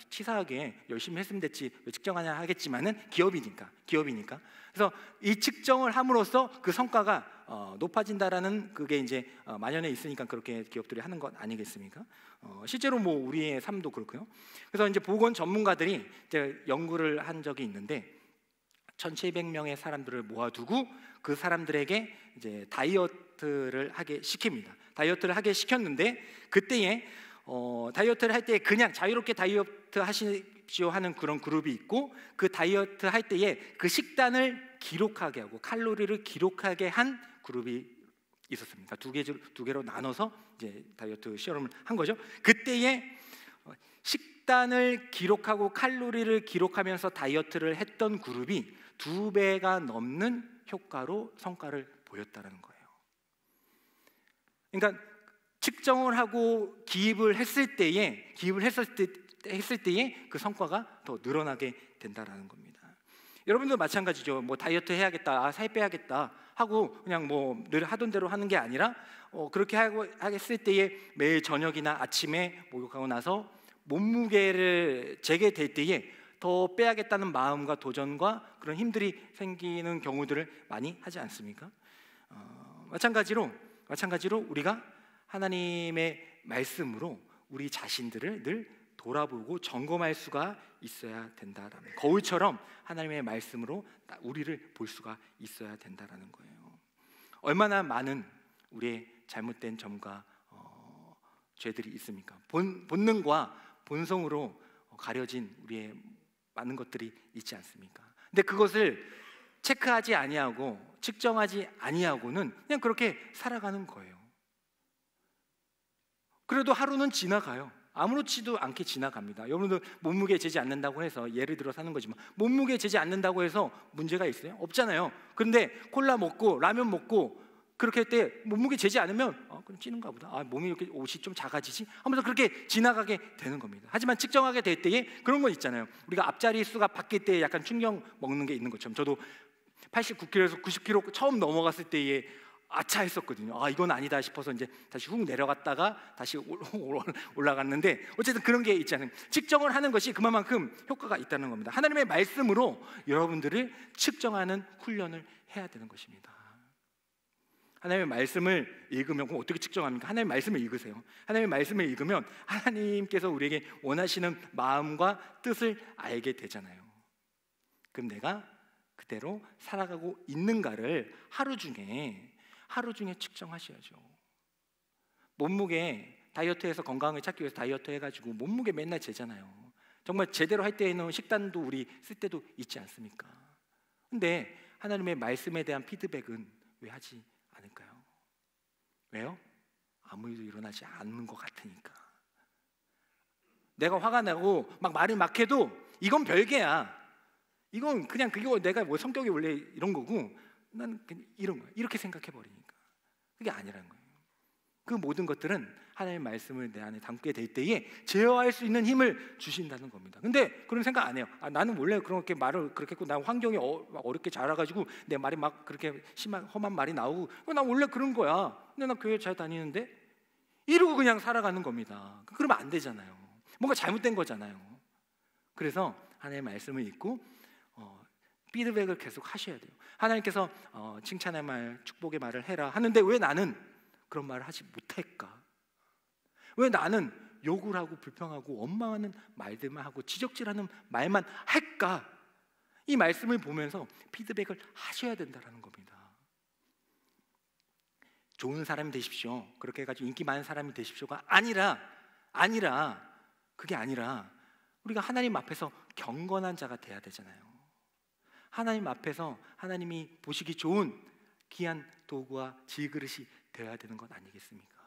치사하게 열심히 했으면 됐지 왜 측정하냐 하겠지만은 기업이니까. 그래서 이 측정을 함으로써 그 성과가 높아진다라는 그게 이제 만연해 있으니까 그렇게 기업들이 하는 것 아니겠습니까? 실제로 뭐 우리의 삶도 그렇고요. 그래서 이제 보건 전문가들이 이제 연구를 한 적이 있는데 1,700명의 사람들을 모아두고 그 사람들에게 이제 다이어트를 하게 시킵니다. 다이어트를 하게 시켰는데 그때에 다이어트를 할 때 그냥 자유롭게 다이어트 하십시오 하는 그런 그룹이 있고, 그 다이어트 할 때에 그 식단을 기록하게 하고 칼로리를 기록하게 한 그룹이 있었습니다. 두 개로 나눠서 이제 다이어트 실험을 한 거죠. 그때에 식단을 기록하고 칼로리를 기록하면서 다이어트를 했던 그룹이 2배가 넘는 효과로 성과를 보였다는 거예요. 그러니까 측정을 하고 기입을 했을 때에 그 성과가 더 늘어나게 된다라는 겁니다. 여러분도 마찬가지죠. 뭐 다이어트 해야겠다, 살 빼야겠다 하고 그냥 뭐 늘 하던 대로 하는 게 아니라 그렇게 하겠을 때에 매일 저녁이나 아침에 목욕하고 나서 몸무게를 재게 될 때에 더 빼야겠다는 마음과 도전과 그런 힘들이 생기는 경우들을 많이 하지 않습니까? 마찬가지로 우리가 하나님의 말씀으로 우리 자신들을 늘 돌아보고 점검할 수가 있어야 된다라는, 거울처럼 하나님의 말씀으로 우리를 볼 수가 있어야 된다라는 거예요. 얼마나 많은 우리의 잘못된 점과 죄들이 있습니까? 본능과 본성으로 가려진 우리의 많은 것들이 있지 않습니까? 근데 그것을 체크하지 아니하고 측정하지 아니하고는 그냥 그렇게 살아가는 거예요. 그래도 하루는 지나가요. 아무렇지도 않게 지나갑니다. 여러분들 몸무게 재지 않는다고 해서, 예를 들어 사는 거지만 몸무게 재지 않는다고 해서 문제가 있어요? 없잖아요. 그런데 콜라 먹고 라면 먹고 그렇게 할 때 몸무게 재지 않으면 그럼 찌는가 보다, 몸이 이렇게 옷이 좀 작아지지 하면서 그렇게 지나가게 되는 겁니다. 하지만 측정하게 될 때에 그런 거 있잖아요. 우리가 앞자리 수가 바뀔 때 약간 충격 먹는 게 있는 것처럼, 저도 89kg에서 90kg 처음 넘어갔을 때에 아차 했었거든요. 이건 아니다 싶어서 이제 다시 훅 내려갔다가 다시 올라갔는데, 어쨌든 그런 게 있잖아요. 측정을 하는 것이 그만큼 효과가 있다는 겁니다. 하나님의 말씀으로 여러분들을 측정하는 훈련을 해야 되는 것입니다. 하나님의 말씀을 읽으면, 그럼 어떻게 측정합니까? 하나님의 말씀을 읽으세요. 하나님의 말씀을 읽으면 하나님께서 우리에게 원하시는 마음과 뜻을 알게 되잖아요. 그럼 내가 그대로 살아가고 있는가를 하루 중에 측정하셔야죠. 몸무게 다이어트해서 건강을 찾기 위해서 다이어트 해가지고 몸무게 맨날 재잖아요. 정말 제대로 할 때에는 식단도 우리 쓸 때도 있지 않습니까? 근데 하나님의 말씀에 대한 피드백은 왜 하지 않을까요? 왜요? 아무 일도 일어나지 않는 것 같으니까. 내가 화가 나고 막 말을 막 해도 이건 별개야. 이건 그냥 그거 내가 뭐 성격이 원래 이런 거고 난 그냥 이런 거야, 이렇게 생각해 버리니까. 그게 아니라는 거예요. 그 모든 것들은 하나님의 말씀을 내 안에 담게 될 때에 제어할 수 있는 힘을 주신다는 겁니다. 근데 그런 생각 안 해요. 나는 원래 그렇게 말을 그렇게 했고, 난 환경이 어렵게 자라가지고 내 말이 막 그렇게 심한 험한 말이 나오고, 난 원래 그런 거야. 근데 나 교회 잘 다니는데, 이러고 그냥 살아가는 겁니다. 그러면 안 되잖아요. 뭔가 잘못된 거잖아요. 그래서 하나님의 말씀을 읽고 피드백을 계속 하셔야 돼요. 하나님께서 칭찬의 말, 축복의 말을 해라 하는데 왜 나는 그런 말을 하지 못할까? 왜 나는 욕을 하고 불평하고 원망하는 말들만 하고 지적질하는 말만 할까? 이 말씀을 보면서 피드백을 하셔야 된다는 겁니다. 좋은 사람이 되십시오, 그렇게 해가지고 인기 많은 사람이 되십시오가 아니라 그게 아니라 우리가 하나님 앞에서 경건한 자가 돼야 되잖아요. 하나님 앞에서 하나님이 보시기 좋은 귀한 도구와 질그릇이 되어야 되는 것 아니겠습니까?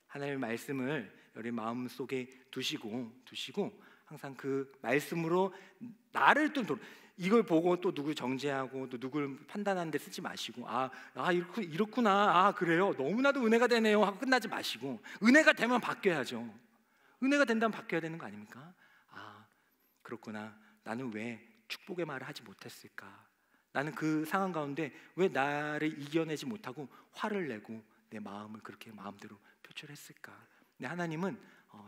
하나님의 말씀을 여러분 마음속에 두시고 항상 그 말씀으로 나를 또 이걸 보고 또 누굴 정죄하고 또 누굴 판단하는 데 쓰지 마시고 이렇구나, 그래요, 너무나도 은혜가 되네요 하고 끝나지 마시고, 은혜가 되면 바뀌어야죠. 은혜가 된다면 바뀌어야 되는 거 아닙니까? 그렇구나, 나는 왜 축복의 말을 하지 못했을까? 나는 그 상황 가운데 왜 나를 이겨내지 못하고 화를 내고 내 마음을 그렇게 마음대로 표출했을까? 근데 하나님은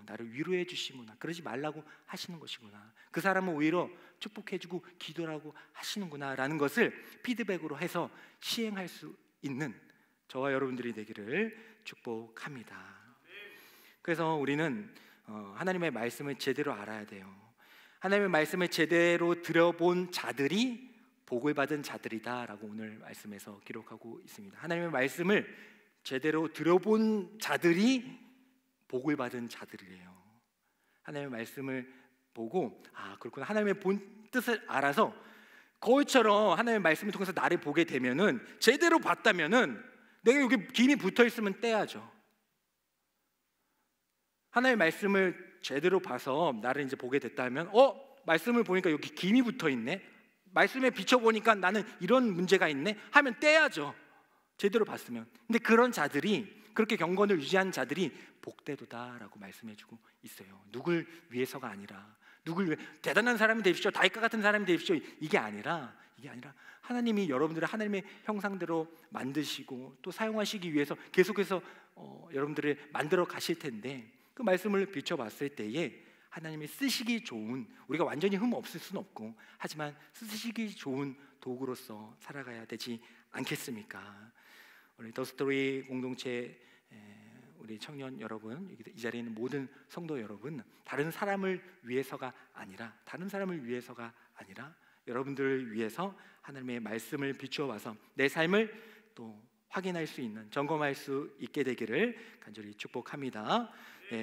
나를 위로해 주시구나, 그러지 말라고 하시는 것이구나, 그 사람은 오히려 축복해주고 기도라고 하시는구나 라는 것을 피드백으로 해서 시행할 수 있는 저와 여러분들이 되기를 축복합니다. 그래서 우리는 하나님의 말씀을 제대로 알아야 돼요. 하나님의 말씀을 제대로 들어본 자들이 복을 받은 자들이다 라고 오늘 말씀에서 기록하고 있습니다. 하나님의 말씀을 제대로 들어본 자들이 복을 받은 자들이래요. 하나님의 말씀을 보고 그렇구나, 하나님의 본 뜻을 알아서 거울처럼 하나님의 말씀을 통해서 나를 보게 되면은, 제대로 봤다면은 내가 여기 김이 붙어 있으면 떼야죠. 하나님의 말씀을 제대로 봐서 나를 이제 보게 됐다면 말씀을 보니까 여기 김이 붙어 있네, 말씀에 비춰보니까 나는 이런 문제가 있네 하면 떼야죠, 제대로 봤으면. 근데 그런 자들이, 그렇게 경건을 유지한 자들이 복되도다라고 말씀해주고 있어요. 누굴 위해서가 아니라, 대단한 사람이 되십시오, 다윗과 같은 사람이 되십시오, 이게 아니라 하나님이 여러분들을 하나님의 형상대로 만드시고 또 사용하시기 위해서 계속해서 여러분들을 만들어 가실 텐데, 그 말씀을 비춰봤을 때에 하나님이 쓰시기 좋은, 우리가 완전히 흠 없을 수는 없고 하지만 쓰시기 좋은 도구로서 살아가야 되지 않겠습니까? 우리 더 스토리 공동체 우리 청년 여러분, 이 자리에 있는 모든 성도 여러분, 다른 사람을 위해서가 아니라 여러분들을 위해서 하나님의 말씀을 비추어 와서 내 삶을 또 확인할 수 있는, 점검할 수 있게 되기를 간절히 축복합니다.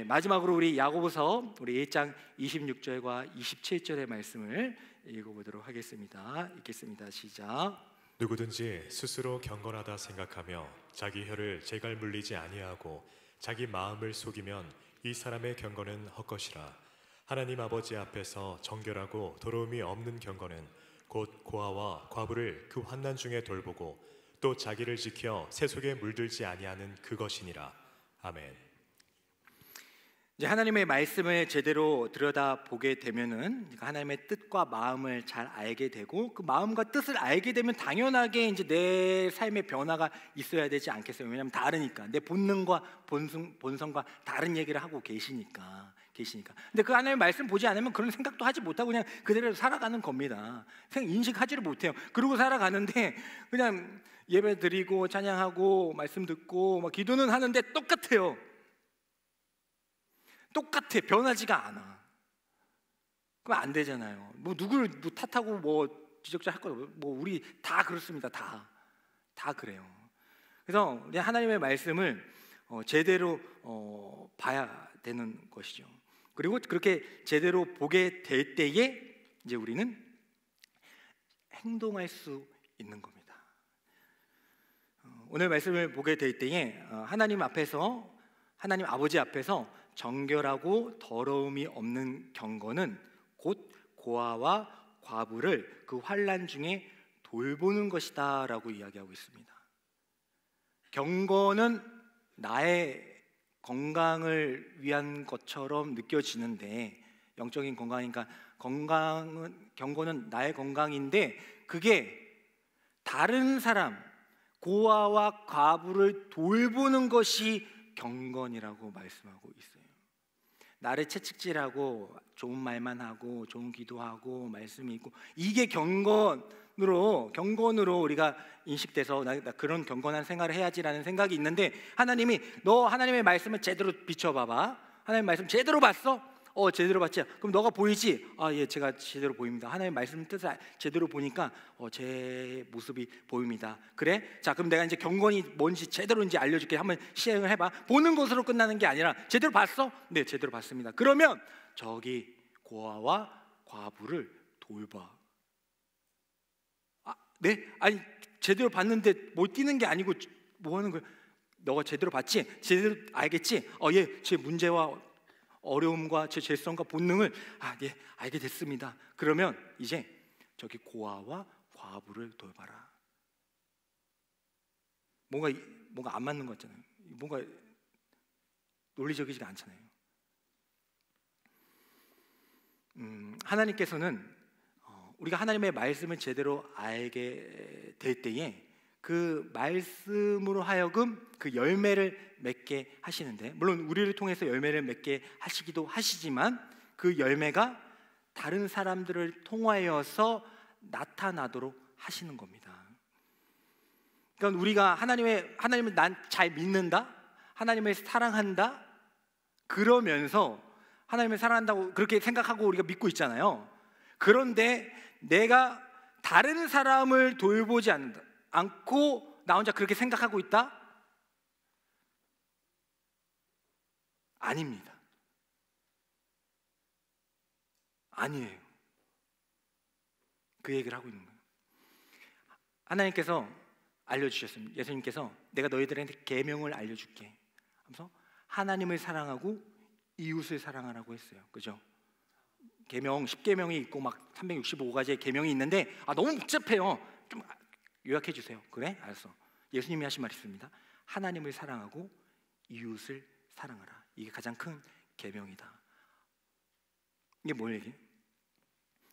마지막으로 우리 야고보서 우리 1장 26절과 27절의 말씀을 읽어보도록 하겠습니다. 읽겠습니다. 시작. 누구든지 스스로 경건하다 생각하며 자기 혀를 제갈 물리지 아니하고 자기 마음을 속이면 이 사람의 경건은 헛것이라. 하나님 아버지 앞에서 정결하고 더러움이 없는 경건은 곧 고아와 과부를 그 환난 중에 돌보고 또 자기를 지켜 새 속에 물들지 아니하는 그것이니라. 아멘. 이제 하나님의 말씀을 제대로 들여다보게 되면은 하나님의 뜻과 마음을 잘 알게 되고, 그 마음과 뜻을 알게 되면 당연하게 이제 내 삶의 변화가 있어야 되지 않겠어요? 왜냐하면 다르니까, 내 본능과 본성과 다른 얘기를 하고 계시니까. 근데 그 하나님의 말씀 보지 않으면 그런 생각도 하지 못하고 그냥 그대로 살아가는 겁니다. 인식하지를 못해요. 그러고 살아가는데 그냥 예배 드리고 찬양하고 말씀 듣고 막 기도는 하는데 똑같아, 변하지가 않아. 그럼 안 되잖아요. 뭐 누구를 탓하고 지적자 할 거, 우리 다 그렇습니다. 다 그래요. 그래서 우리 하나님의 말씀을 제대로 봐야 되는 것이죠. 그리고 그렇게 제대로 보게 될 때에 이제 우리는 행동할 수 있는 겁니다. 오늘 말씀을 보게 될 때에 하나님 아버지 앞에서 정결하고 더러움이 없는 경건은 곧 고아와 과부를 그 환난 중에 돌보는 것이다 라고 이야기하고 있습니다. 경건은 나의 건강을 위한 것처럼 느껴지는데, 영적인 건강이니까 경건은 나의 건강인데, 그게 다른 사람, 고아와 과부를 돌보는 것이 경건이라고 말씀하고 있어요. 나를 채찍질하고 좋은 말만 하고 좋은 기도하고 말씀이 있고, 이게 경건으로 우리가 인식돼서 나 그런 경건한 생활을 해야지라는 생각이 있는데, 하나님이 너 하나님의 말씀을 제대로 비춰봐봐. 하나님의 말씀 제대로 봤어? 제대로 봤지? 그럼 너가 보이지? 예, 제가 제대로 보입니다. 하나님의 말씀 뜻을 제대로 보니까 제 모습이 보입니다. 그래? 자, 그럼 내가 이제 경건이 뭔지 제대로 이제 알려줄게. 한번 시행을 해봐. 보는 것으로 끝나는 게 아니라, 제대로 봤어? 네, 제대로 봤습니다. 그러면 저기 고아와 과부를 돌봐. 네? 아니, 제대로 봤는데 못 뛰는 게 아니고 뭐 하는 거야? 너가 제대로 봤지? 제대로 알겠지? 예, 제 문제와 어려움과 제 죄성과 본능을 예, 알게 됐습니다. 그러면 이제 저기 고아와 과부를 돌봐라. 뭔가 안 맞는 거 같잖아요. 뭔가 논리적이지가 않잖아요. 하나님께서는 우리가 하나님의 말씀을 제대로 알게 될 때에 그 말씀으로 하여금 그 열매를 맺게 하시는데, 물론 우리를 통해서 열매를 맺게 하시기도 하시지만 그 열매가 다른 사람들을 통하여서 나타나도록 하시는 겁니다. 그러니까 우리가 하나님을 난 잘 믿는다, 하나님을 사랑한다, 그러면서 하나님을 사랑한다고 그렇게 생각하고 우리가 믿고 있잖아요. 그런데 내가 다른 사람을 돌보지 않고 나 혼자 그렇게 생각하고 있다? 아닙니다. 아니에요. 그 얘기를 하고 있는 거예요. 하나님께서 알려주셨습니다. 예수님께서 내가 너희들한테 계명을 알려줄게 하면서 하나님을 사랑하고 이웃을 사랑하라고 했어요. 그죠? 계명 10계명이 있고 막 365가지의 계명이 있는데 너무 복잡해요. 좀 요약해 주세요. 그래? 알았어. 예수님이 하신 말이 있습니다. 하나님을 사랑하고 이웃을 사랑하라. 이게 가장 큰 계명이다. 이게 뭘 얘기해?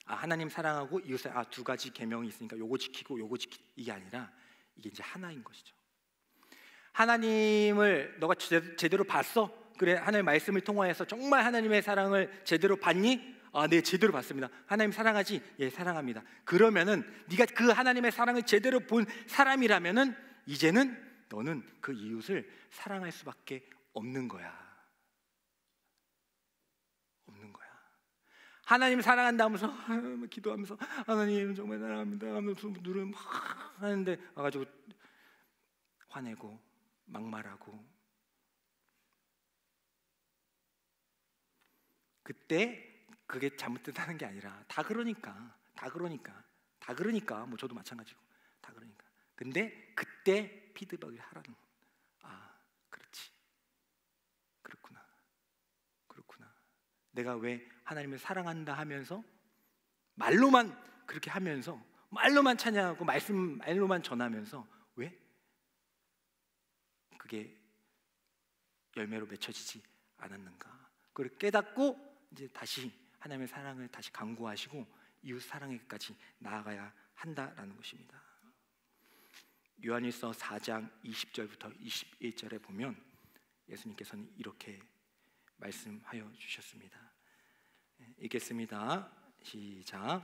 하나님 사랑하고 이웃을 두 가지 계명이 있으니까 요거 지키고 요거 이게 아니라 이게 이제 하나인 것이죠. 하나님을 너가 제대로 봤어? 그래, 하나님의 말씀을 통하여서 정말 하나님의 사랑을 제대로 봤니? 네, 제대로 봤습니다. 하나님 사랑하지? 예, 사랑합니다. 그러면은 네가 그 하나님의 사랑을 제대로 본 사람이라면은 이제는 너는 그 이웃을 사랑할 수밖에 없는 거야. 없는 거야. 하나님 사랑한다 하면서 기도하면서 하나님 정말 사랑합니다 하면서 누르면 막 하는데 와가지고 화내고 막말하고, 그때 그게 잘못됐다는 게 아니라 다 그러니까 뭐 저도 마찬가지고 다 그러니까. 근데 그때 피드백을 하라는 거야. 그렇지, 그렇구나. 내가 왜 하나님을 사랑한다 하면서 말로만 그렇게 하면서 말로만 찬양하고 말로만 전하면서 왜 그게 열매로 맺혀지지 않았는가? 그걸 깨닫고 이제 다시 하나님의 사랑을 다시 강구하시고 이웃 사랑에까지 나아가야 한다라는 것입니다. 요한일서 4장 20절부터 21절에 보면 예수님께서는 이렇게 말씀하여 주셨습니다. 읽겠습니다. 시작.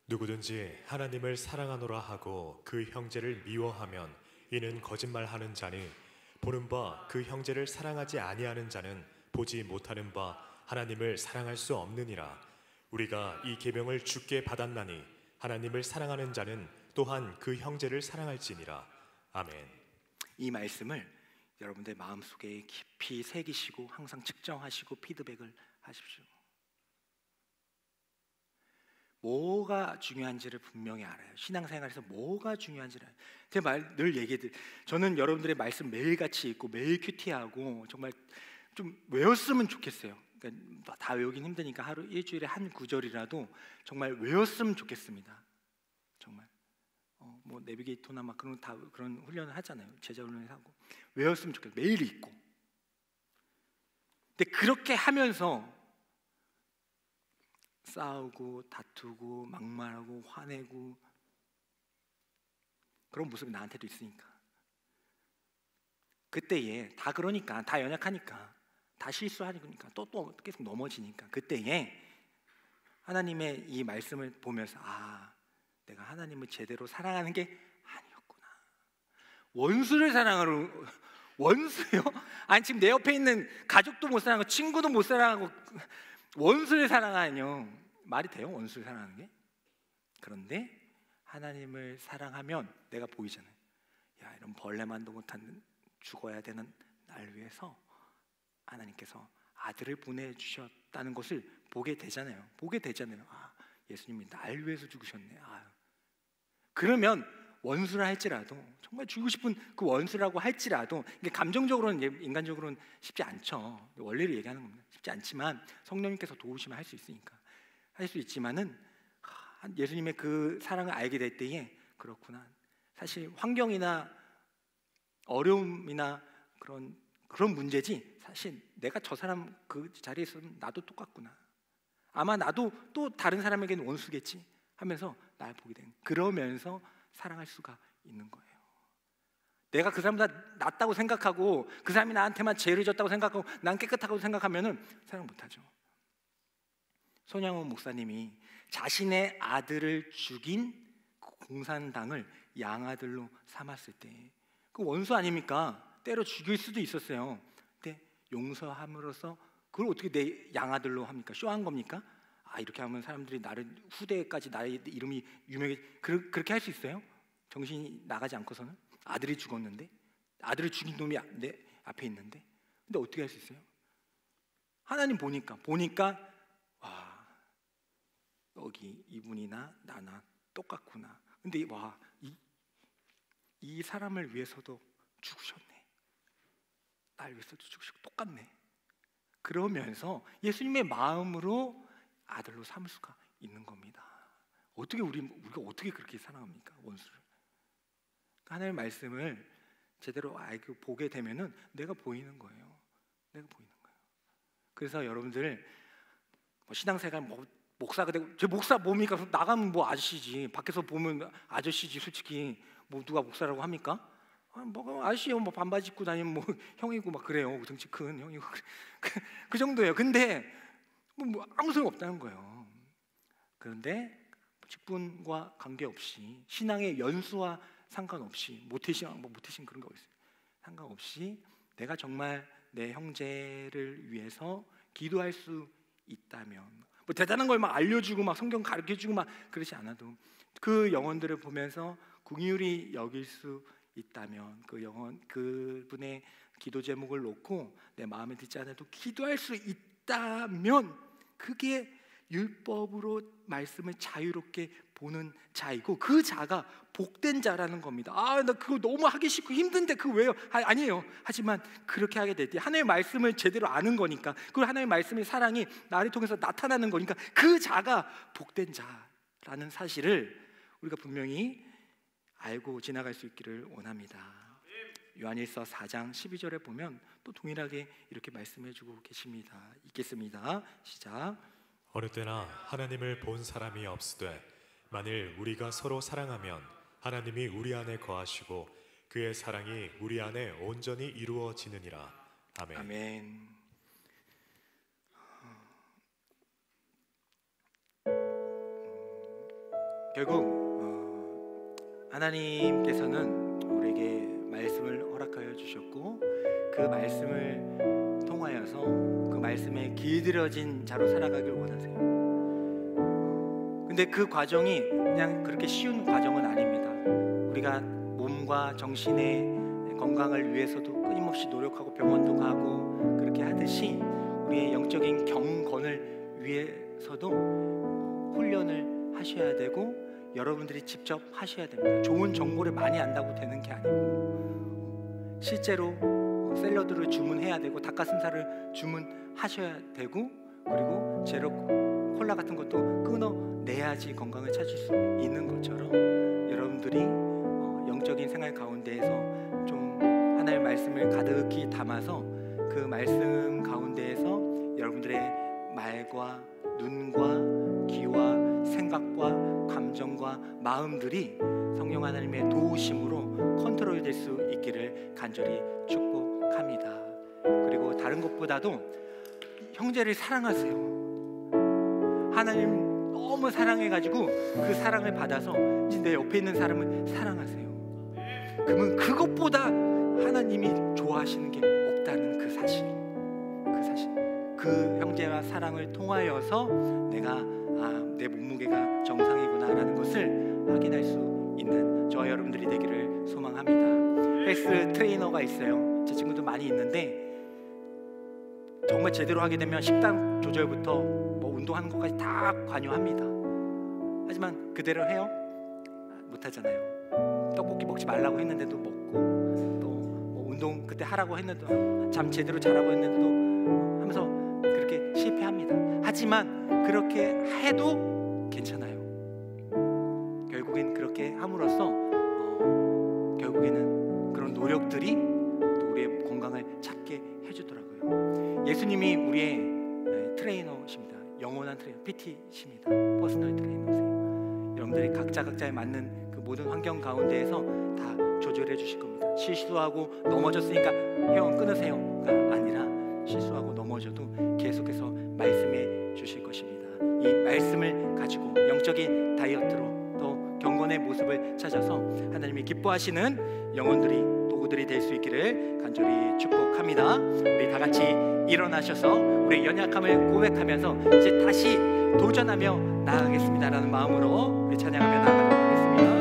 누구든지 하나님을 사랑하노라 하고 그 형제를 미워하면 이는 거짓말하는 자니 보는 바 그 형제를 사랑하지 아니하는 자는 보지 못하는 바 하나님을 사랑할 수 없느니라. 우리가 이 계명을 주께 받았나니 하나님을 사랑하는 자는 또한 그 형제를 사랑할지니라. 아멘. 이 말씀을 여러분들 마음속에 깊이 새기시고 항상 측정하시고 피드백을 하십시오. 뭐가 중요한지를 분명히 알아요. 신앙생활에서 뭐가 중요한지를 알아요. 제가 늘 얘기해드려요. 저는 여러분들의 말씀 매일같이 읽고 매일 큐티하고 정말 좀 외웠으면 좋겠어요. 그러니까 다 외우긴 힘드니까 하루 일주일에 한 구절이라도 정말 외웠으면 좋겠습니다. 정말 뭐 내비게이터나 막 그런 다 그런 훈련을 하잖아요. 제자 훈련을 하고 외웠으면 좋겠어요. 매일 읽고. 근데 그렇게 하면서 싸우고 다투고 막말하고 화내고 그런 모습이 나한테도 있으니까 그때에 다 그러니까 다 연약하니까 다 실수하니까 또 계속 넘어지니까 그때에 하나님의 이 말씀을 보면서 내가 하나님을 제대로 사랑하는 게 아니었구나. 원수를 사랑하러 원수요? 아니 지금 내 옆에 있는 가족도 못 사랑하고 친구도 못 사랑하고 원수를 사랑하뇨. 말이 돼요? 원수를 사랑하는 게? 그런데 하나님을 사랑하면 내가 보이잖아요. 야, 이런 벌레만도 못한 죽어야 되는 날 위해서 하나님께서 아들을 보내주셨다는 것을 보게 되잖아요. 예수님이 날 위해서 죽으셨네. 그러면 원수라 할지라도 정말 죽이고 싶은 그 원수라고 할지라도 이게 감정적으로는 인간적으로는 쉽지 않죠. 원리를 얘기하는 겁니다. 쉽지 않지만 성령님께서 도우시면 할 수 있으니까 할 수 있지만은 예수님의 그 사랑을 알게 될 때에 그렇구나. 사실 환경이나 어려움이나 그런 문제지 사실 내가 저 사람 그 자리에 있으면 나도 똑같구나. 아마 나도 또 다른 사람에게는 원수겠지 하면서 날 보게 되는, 그러면서 사랑할 수가 있는 거예요. 내가 그 사람보다 낫다고 생각하고 그 사람이 나한테만 죄를 졌다고 생각하고 난 깨끗하다고 생각하면은 사랑 못하죠. 손양훈 목사님이 자신의 아들을 죽인 공산당을 양아들로 삼았을 때 그 원수 아닙니까? 때려 죽일 수도 있었어요. 근데 용서함으로써 그걸 어떻게 내 양아들로 합니까? 쇼한 겁니까? 이렇게 하면 사람들이 나를 후대까지 나의 이름이 그렇게 할 수 있어요? 정신이 나가지 않고서는 아들이 죽었는데, 아들을 죽인 놈이 내 앞에 있는데, 근데 어떻게 할 수 있어요? 하나님 보니까 와, 여기 이분이나 나나 똑같구나. 근데 와, 이 사람을 위해서도 죽으셨네. 날 위해서도 죽으시고 똑같네. 그러면서 예수님의 마음으로 아들로 삼을 수가 있는 겁니다. 어떻게 우리가 어떻게 그렇게 사랑합니까? 원수를. 하나님의 말씀을 제대로 알고 보게 되면은 내가 보이는 거예요. 내가 보이는 거예요. 그래서 여러분들 신앙생활 목사가 되고, 제 목사 뭡니까? 나가면 뭐 아저씨지. 밖에서 보면 아저씨지. 솔직히 뭐 누가 목사라고 합니까? 뭐 아저씨요, 뭐 반바지 입고 다니면 뭐 형이고 막 그래요. 등치 큰 형이고 그 정도예요. 근데 뭐 아무 소용 없다는 거예요. 그런데 직분과 관계없이, 신앙의 연수와 상관없이, 모태신 그런 거 있어요. 상관없이 내가 정말 내 형제를 위해서 기도할 수 있다면, 뭐 대단한 걸 막 알려주고 막 성경 가르쳐주고 막 그러지 않아도 그 영혼들을 보면서 긍휼히 여길 수 있다면, 그분의 기도 제목을 놓고 내 마음에 듣지 않아도 기도할 수 있다면, 그게 율법으로 말씀을 자유롭게 보는 자이고 그 자가 복된 자라는 겁니다. 나 그거 너무 하기 싫고 힘든데 그거 왜요? 아니에요. 하지만 그렇게 하게 될 때 하나님의 말씀을 제대로 아는 거니까, 그리고 하나님의 말씀의 사랑이 나를 통해서 나타나는 거니까 그 자가 복된 자라는 사실을 우리가 분명히 알고 지나갈 수 있기를 원합니다. 요한일서 4장 12절에 보면 또 동일하게 이렇게 말씀해주고 계십니다. 읽겠습니다. 시작. 어느 때나 하나님을 본 사람이 없으되 만일 우리가 서로 사랑하면 하나님이 우리 안에 거하시고 그의 사랑이 우리 안에 온전히 이루어지느니라. 아멘. 아멘. 결국 하나님께서는 우리에게 말씀을 허락하여 주셨고 그 말씀을 통하여서 그 말씀에 길들여진 자로 살아가길 원하세요. 근데 그 과정이 그냥 그렇게 쉬운 과정은 아닙니다. 우리가 몸과 정신의 건강을 위해서도 끊임없이 노력하고 병원도 가고 그렇게 하듯이 우리의 영적인 경건을 위해서도 훈련을 하셔야 되고 여러분들이 직접 하셔야 됩니다. 좋은 정보를 많이 안다고 되는 게 아니고 실제로 샐러드를 주문해야 되고 닭가슴살을 주문하셔야 되고 그리고 제로 콜라 같은 것도 끊어내야지 건강을 찾을 수 있는 것처럼 여러분들이 영적인 생활 가운데에서 좀 하나님의 말씀을 가득히 담아서 그 말씀 가운데에서 여러분들의 말과 눈과 귀와 생각과 감정과 마음들이 성령 하나님의 도우심으로 컨트롤될 수 있기를 간절히 축복합니다. 그리고 다른 것보다도 형제를 사랑하세요. 하나님 너무 사랑해가지고 그 사랑을 받아서 이제 내 옆에 있는 사람을 사랑하세요. 그러면 그것보다 하나님이 좋아하시는 게 없다는 그 사실, 그 형제와 사랑을 통하여서 내가 내 몸무게가 정상이구나라는 것을 확인할 수 있는 저와 여러분들이 되기를 소망합니다. 헬스 트레이너가 있어요. 제 친구도 많이 있는데 정말 제대로 하게 되면 식단 조절부터 뭐 운동하는 것까지 다 관여합니다. 하지만 그대로 해요? 못하잖아요. 떡볶이 먹지 말라고 했는데도 먹고 또 뭐 운동 그때 하라고 했는데도 잠 제대로 자라고 했는데도 하면서 그렇게 실패합니다. 하지만 그렇게 해도 괜찮아요. 결국엔 그렇게 함으로써 결국에는 그런 노력들이 또 우리의 건강을 찾게 해주더라고요. 예수님이 우리의 트레이너십니다. 영원한 트레이너, PT십니다. 퍼스널 트레이너세요. 여러분들이 각자에 맞는 그 모든 환경 가운데에서 다 조절해 주실 겁니다. 실수하고 넘어졌으니까 회원 끊으세요가 아니라 실수하고 넘어져도 계속해서 말씀해 주실 것입니다. 이 말씀을 가지고 영적인 다이어트로 또 경건의 모습을 찾아서 하나님이 기뻐하시는 영혼들이 도구들이 될 수 있기를 간절히 축복합니다. 우리 다 같이 일어나셔서 우리 연약함을 고백하면서 이제 다시 도전하며 나아가겠습니다라는 마음으로 우리 찬양하며 나아가도록 하겠습니다.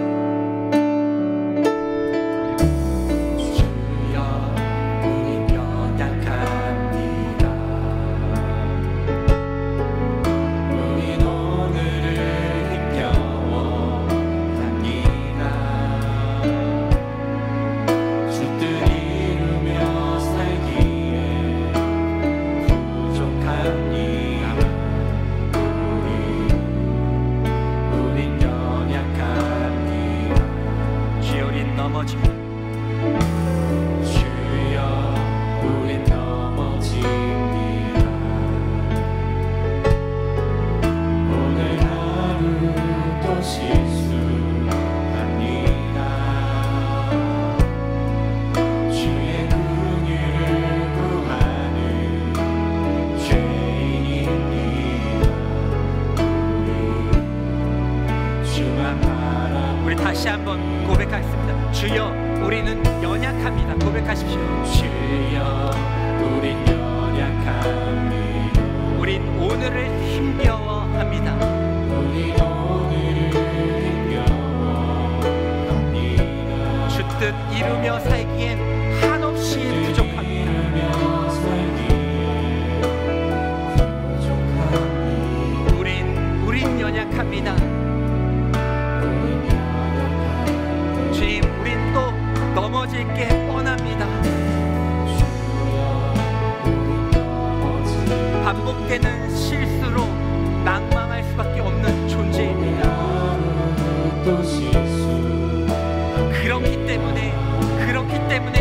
다시 한번 고백하겠습니다. 주여 우리는 연약합니다. 고백하십시오. 주여 우린 연약합니다. 우린 오늘을 힘겨워합니다. 우린 오늘을 힘겨워합니다. 주 뜻 이루며 살기엔 한없이 부족합니다. 우린 연약합니다. 주님, 우린 또 넘어질 게 뻔합니다. 반복되는 실수로 낭망할 수밖에 없는 존재입니다. 그렇기 때문에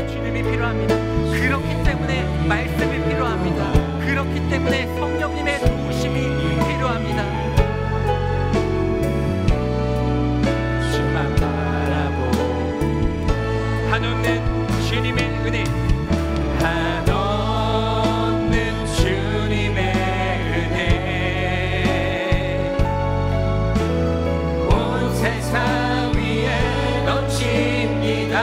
주님이 필요합니다. 그렇기 때문에 말씀이 필요합니다. 그렇기 때문에 성령님의 도우심이 필요합니다. 주만 바라보 한없는 주님의 은혜, 한없는 주님의 은혜, 온 세상 위에 넘칩니다.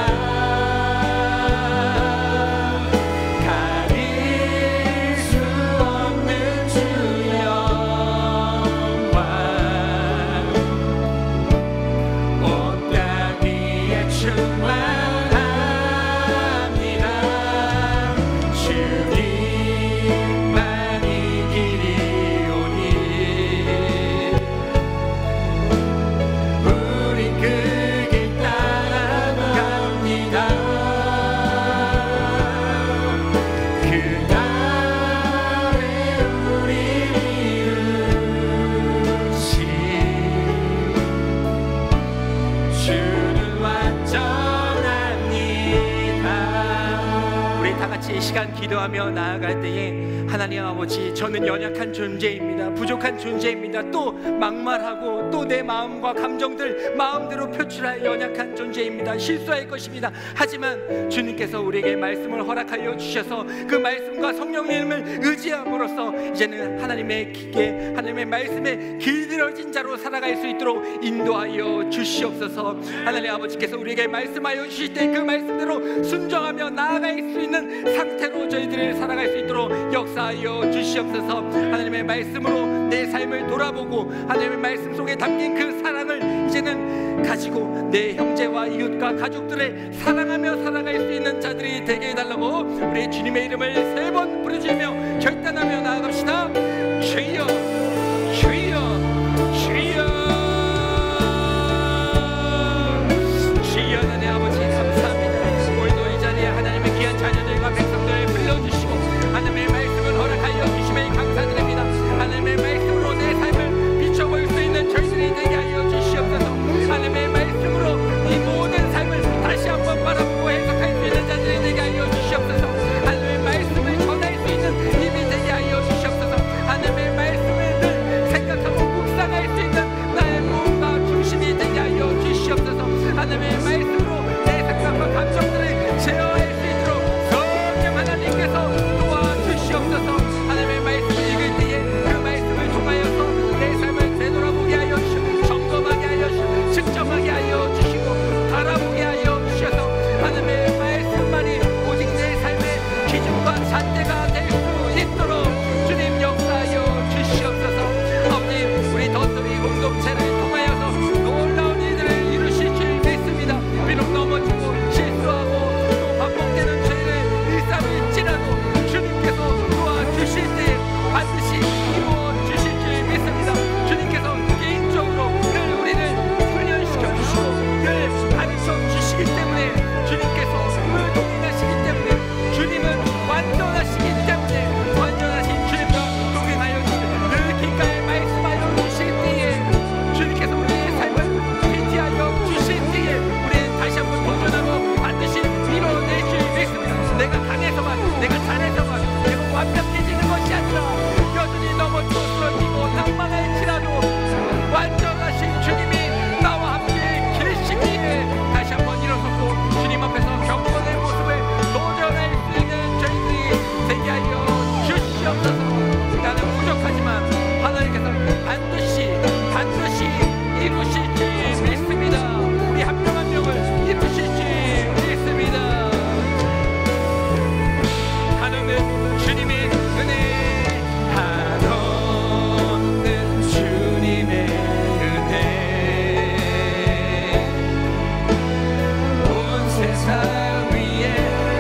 이 시간 기도하며 나아갈 때에 하나님 아버지, 저는 연약한 존재입니다. 부족한 존재입니다. 또 막말하고 또 내 마음과 감정들 마음대로 표출할 연약한 존재입니다. 실수할 것입니다. 하지만 주님께서 우리에게 말씀을 허락하여 주셔서 그 말씀과 성령님을 의지함으로써 이제는 하나님의 기계, 하나님의 말씀에 길들여진 자로 살아갈 수 있도록 인도하여 주시옵소서. 하나님 아버지께서 우리에게 말씀하여 주실 때 그 말씀대로 순종하며 나아갈 수 있는 상태로 저희들을 살아갈 수 있도록 역사하여 주시옵소서. 하나님의 말씀으로 내 삶을 돌아보고 하나님의 말씀 속에 담긴 그 사랑을 이제는 가지고 내 형제와 이웃과 가족들을 사랑하며 살아갈 수 있는 자들이 되게 해달라고 우리 주님의 이름을 3번 부르짖으며 결단하며 나아갑시다. 주여, 주여, 주여. 주여, 하나님 아버지 감사합니다. 오늘도 이 자리에 하나님의 귀한 자녀들과 백성들을 불러주시고 하나님의 말씀을 허락하여 주심에 감사드립니다. 하나님의 말씀으로 내 삶을 비춰볼 수 있는 저희들이 되게 하여 주시옵소서. 하나님의 말씀으로 이 모든 삶을 다시 한번 바라보고 해석할 수 있는 자들이 되게 하여 주시옵소서. 하나님의 말씀을 전할 수 있는 힘이 되게 하여 주시옵소서. 하나님의 말씀을 반드시 이루실 줄 믿습니다. 우리 한 명 한 명을 이루실 줄 믿습니다. 한없는 주님의 은혜, 한없는 주님의 은혜, 온 세상 위에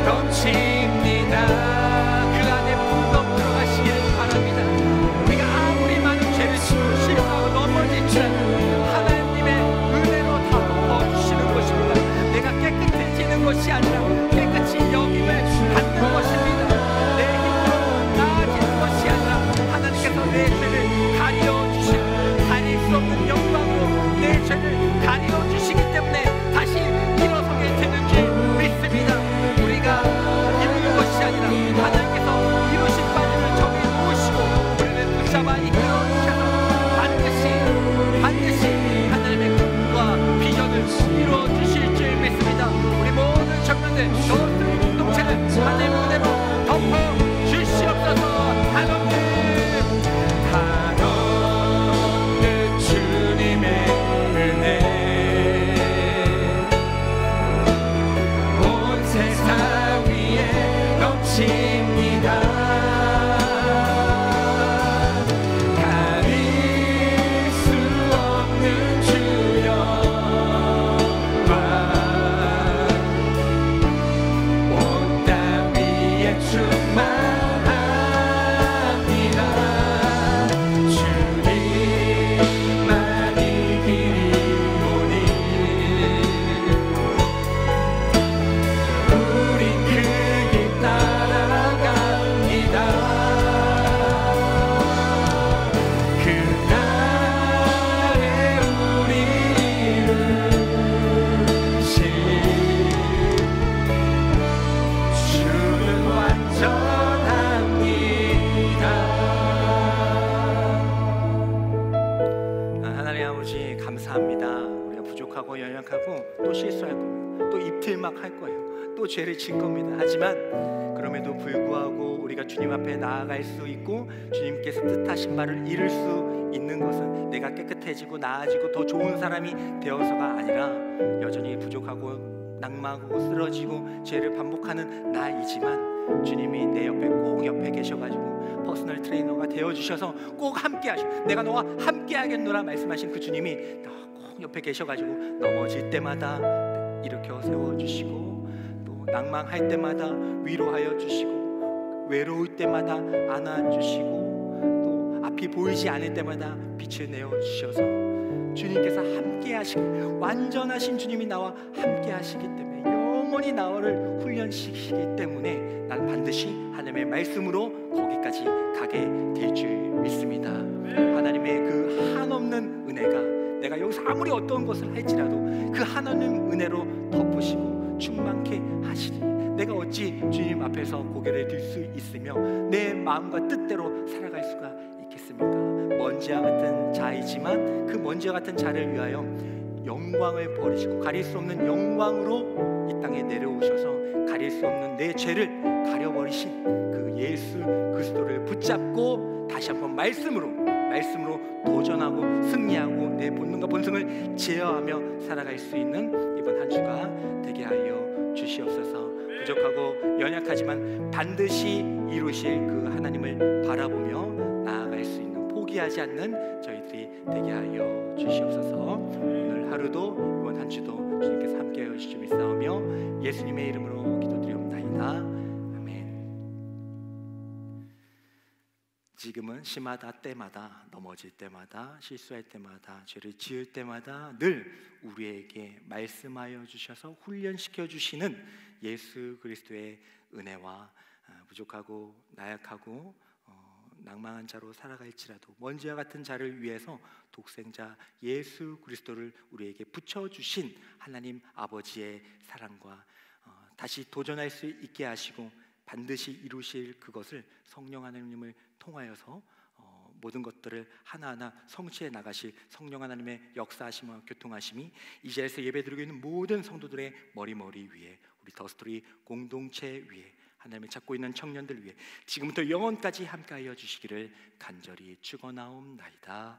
넘칩니다. 그 안에 풍덩 들어가시길 바랍니다. 우리가 아무리 많은 죄를 짓고 실수하고 넘어질지라도 하나님의 은혜로 다 덮어주시는 것입니다. 내가 깨끗해지는 것이 아니라 깨끗이 여김을 받는 것입니다. 내 힘으로 나아지는 것이 아니라 하나님께서 내 죄를 가려주시고 가릴 수 없는 영광으로 내 죄를 가려주시기 때문에 다시 일어서게 되는 줄 믿습니다. 우리가 이루는 것이 아니라 하나님께서 이루신 바를 정해 놓으시고 우리를 붙잡아 이끌어 주셔서 반드시 하나님의 꿈과 비전을 이루어 주실 줄 믿습니다. 우리 모든 청년들, 저들 공동체를 하나님의 은혜로 덮어 주시옵소서. 한없는 주님의 은혜, 온 세상 위에 넘칩니다. 가릴 수 없는 주 영광, 온 땅 위에 충만합니다. 주님만이 길이오니 우린 그 길 따라갑니다. 그날에 우리를 주는 완전합니다. 하나님 아버지 감사합니다. 우리가 부족하고 연약하고 또 실수할 거예요. 또 입틀막 할 거예요. 또 죄를 질 겁니다. 하지만 그럼에도 불구하고 우리가 주님 앞에 나아갈 수 있고 주님께서 뜻하신 바를 이룰 수 있는 것은 내가 깨끗해지고 나아지고 더 좋은 사람이 되어서가 아니라 여전히 부족하고 낙마하고 쓰러지고 죄를 반복하는 나이지만 주님이 내 옆에 꼭 옆에 계셔가지고 퍼스널 트레이너가 되어주셔서 꼭 함께 하시고 내가 너와 함께 하겠노라 말씀하신 그 주님이 꼭 옆에 계셔가지고 넘어질 때마다 일으켜 세워주시고 또 낭망할 때마다 위로하여 주시고 외로울 때마다 안아주시고 또 앞이 보이지 않을 때마다 빛을 내어주셔서 주님께서 함께 하시고 완전하신 주님이 나와 함께 하시기 때문에 영원히 나를 훈련시키기 때문에 난 반드시 하나님의 말씀으로 거기까지 가게 될 줄 믿습니다. 하나님의 그 한없는 은혜가 내가 여기서 아무리 어떤 것을 할지라도 그 하나님 은혜로 덮으시고 충만케 하시니 내가 어찌 주님 앞에서 고개를 들 수 있으며 내 마음과 뜻대로 살아갈 수가 있겠습니까? 먼지와 같은 자이지만 그 먼지와 같은 자를 위하여 영광을 버리시고 가릴 수 없는 영광으로 이 땅에 내려오셔서 가릴 수 없는 내 죄를 가려버리신 그 예수 그리스도를 붙잡고 다시 한번 말씀으로 도전하고 승리하고 내 본능과 본성을 제어하며 살아갈 수 있는 이번 한 주가 되게 하여 주시옵소서. 부족하고 연약하지만 반드시 이루실 그 하나님을 바라보며 나아갈 수 있는 포기하지 않는 저희들이 되게 하여 주시옵소서. 오늘 하루도 이번 한 주도 주님께서 함께하여 주시며 믿사오며 예수님의 이름으로 기도드리옵나이다. 지금은 시마다 때마다 넘어질 때마다 실수할 때마다 죄를 지을 때마다 늘 우리에게 말씀하여 주셔서 훈련시켜 주시는 예수 그리스도의 은혜와 부족하고 나약하고 낭망한 자로 살아갈지라도 먼지와 같은 자를 위해서 독생자 예수 그리스도를 우리에게 붙여주신 하나님 아버지의 사랑과 다시 도전할 수 있게 하시고 반드시 이루실 그것을 성령 하나님을 통하여서 모든 것들을 하나하나 성취해 나가실 성령 하나님의 역사하심과 교통하심이 이 자리에서 예배드리고 있는 모든 성도들의 머리 위에 우리 더스토리 공동체 위에 하나님을 찾고 있는 청년들 위해 지금부터 영원까지 함께하여 주시기를 간절히 축원하옵나이다.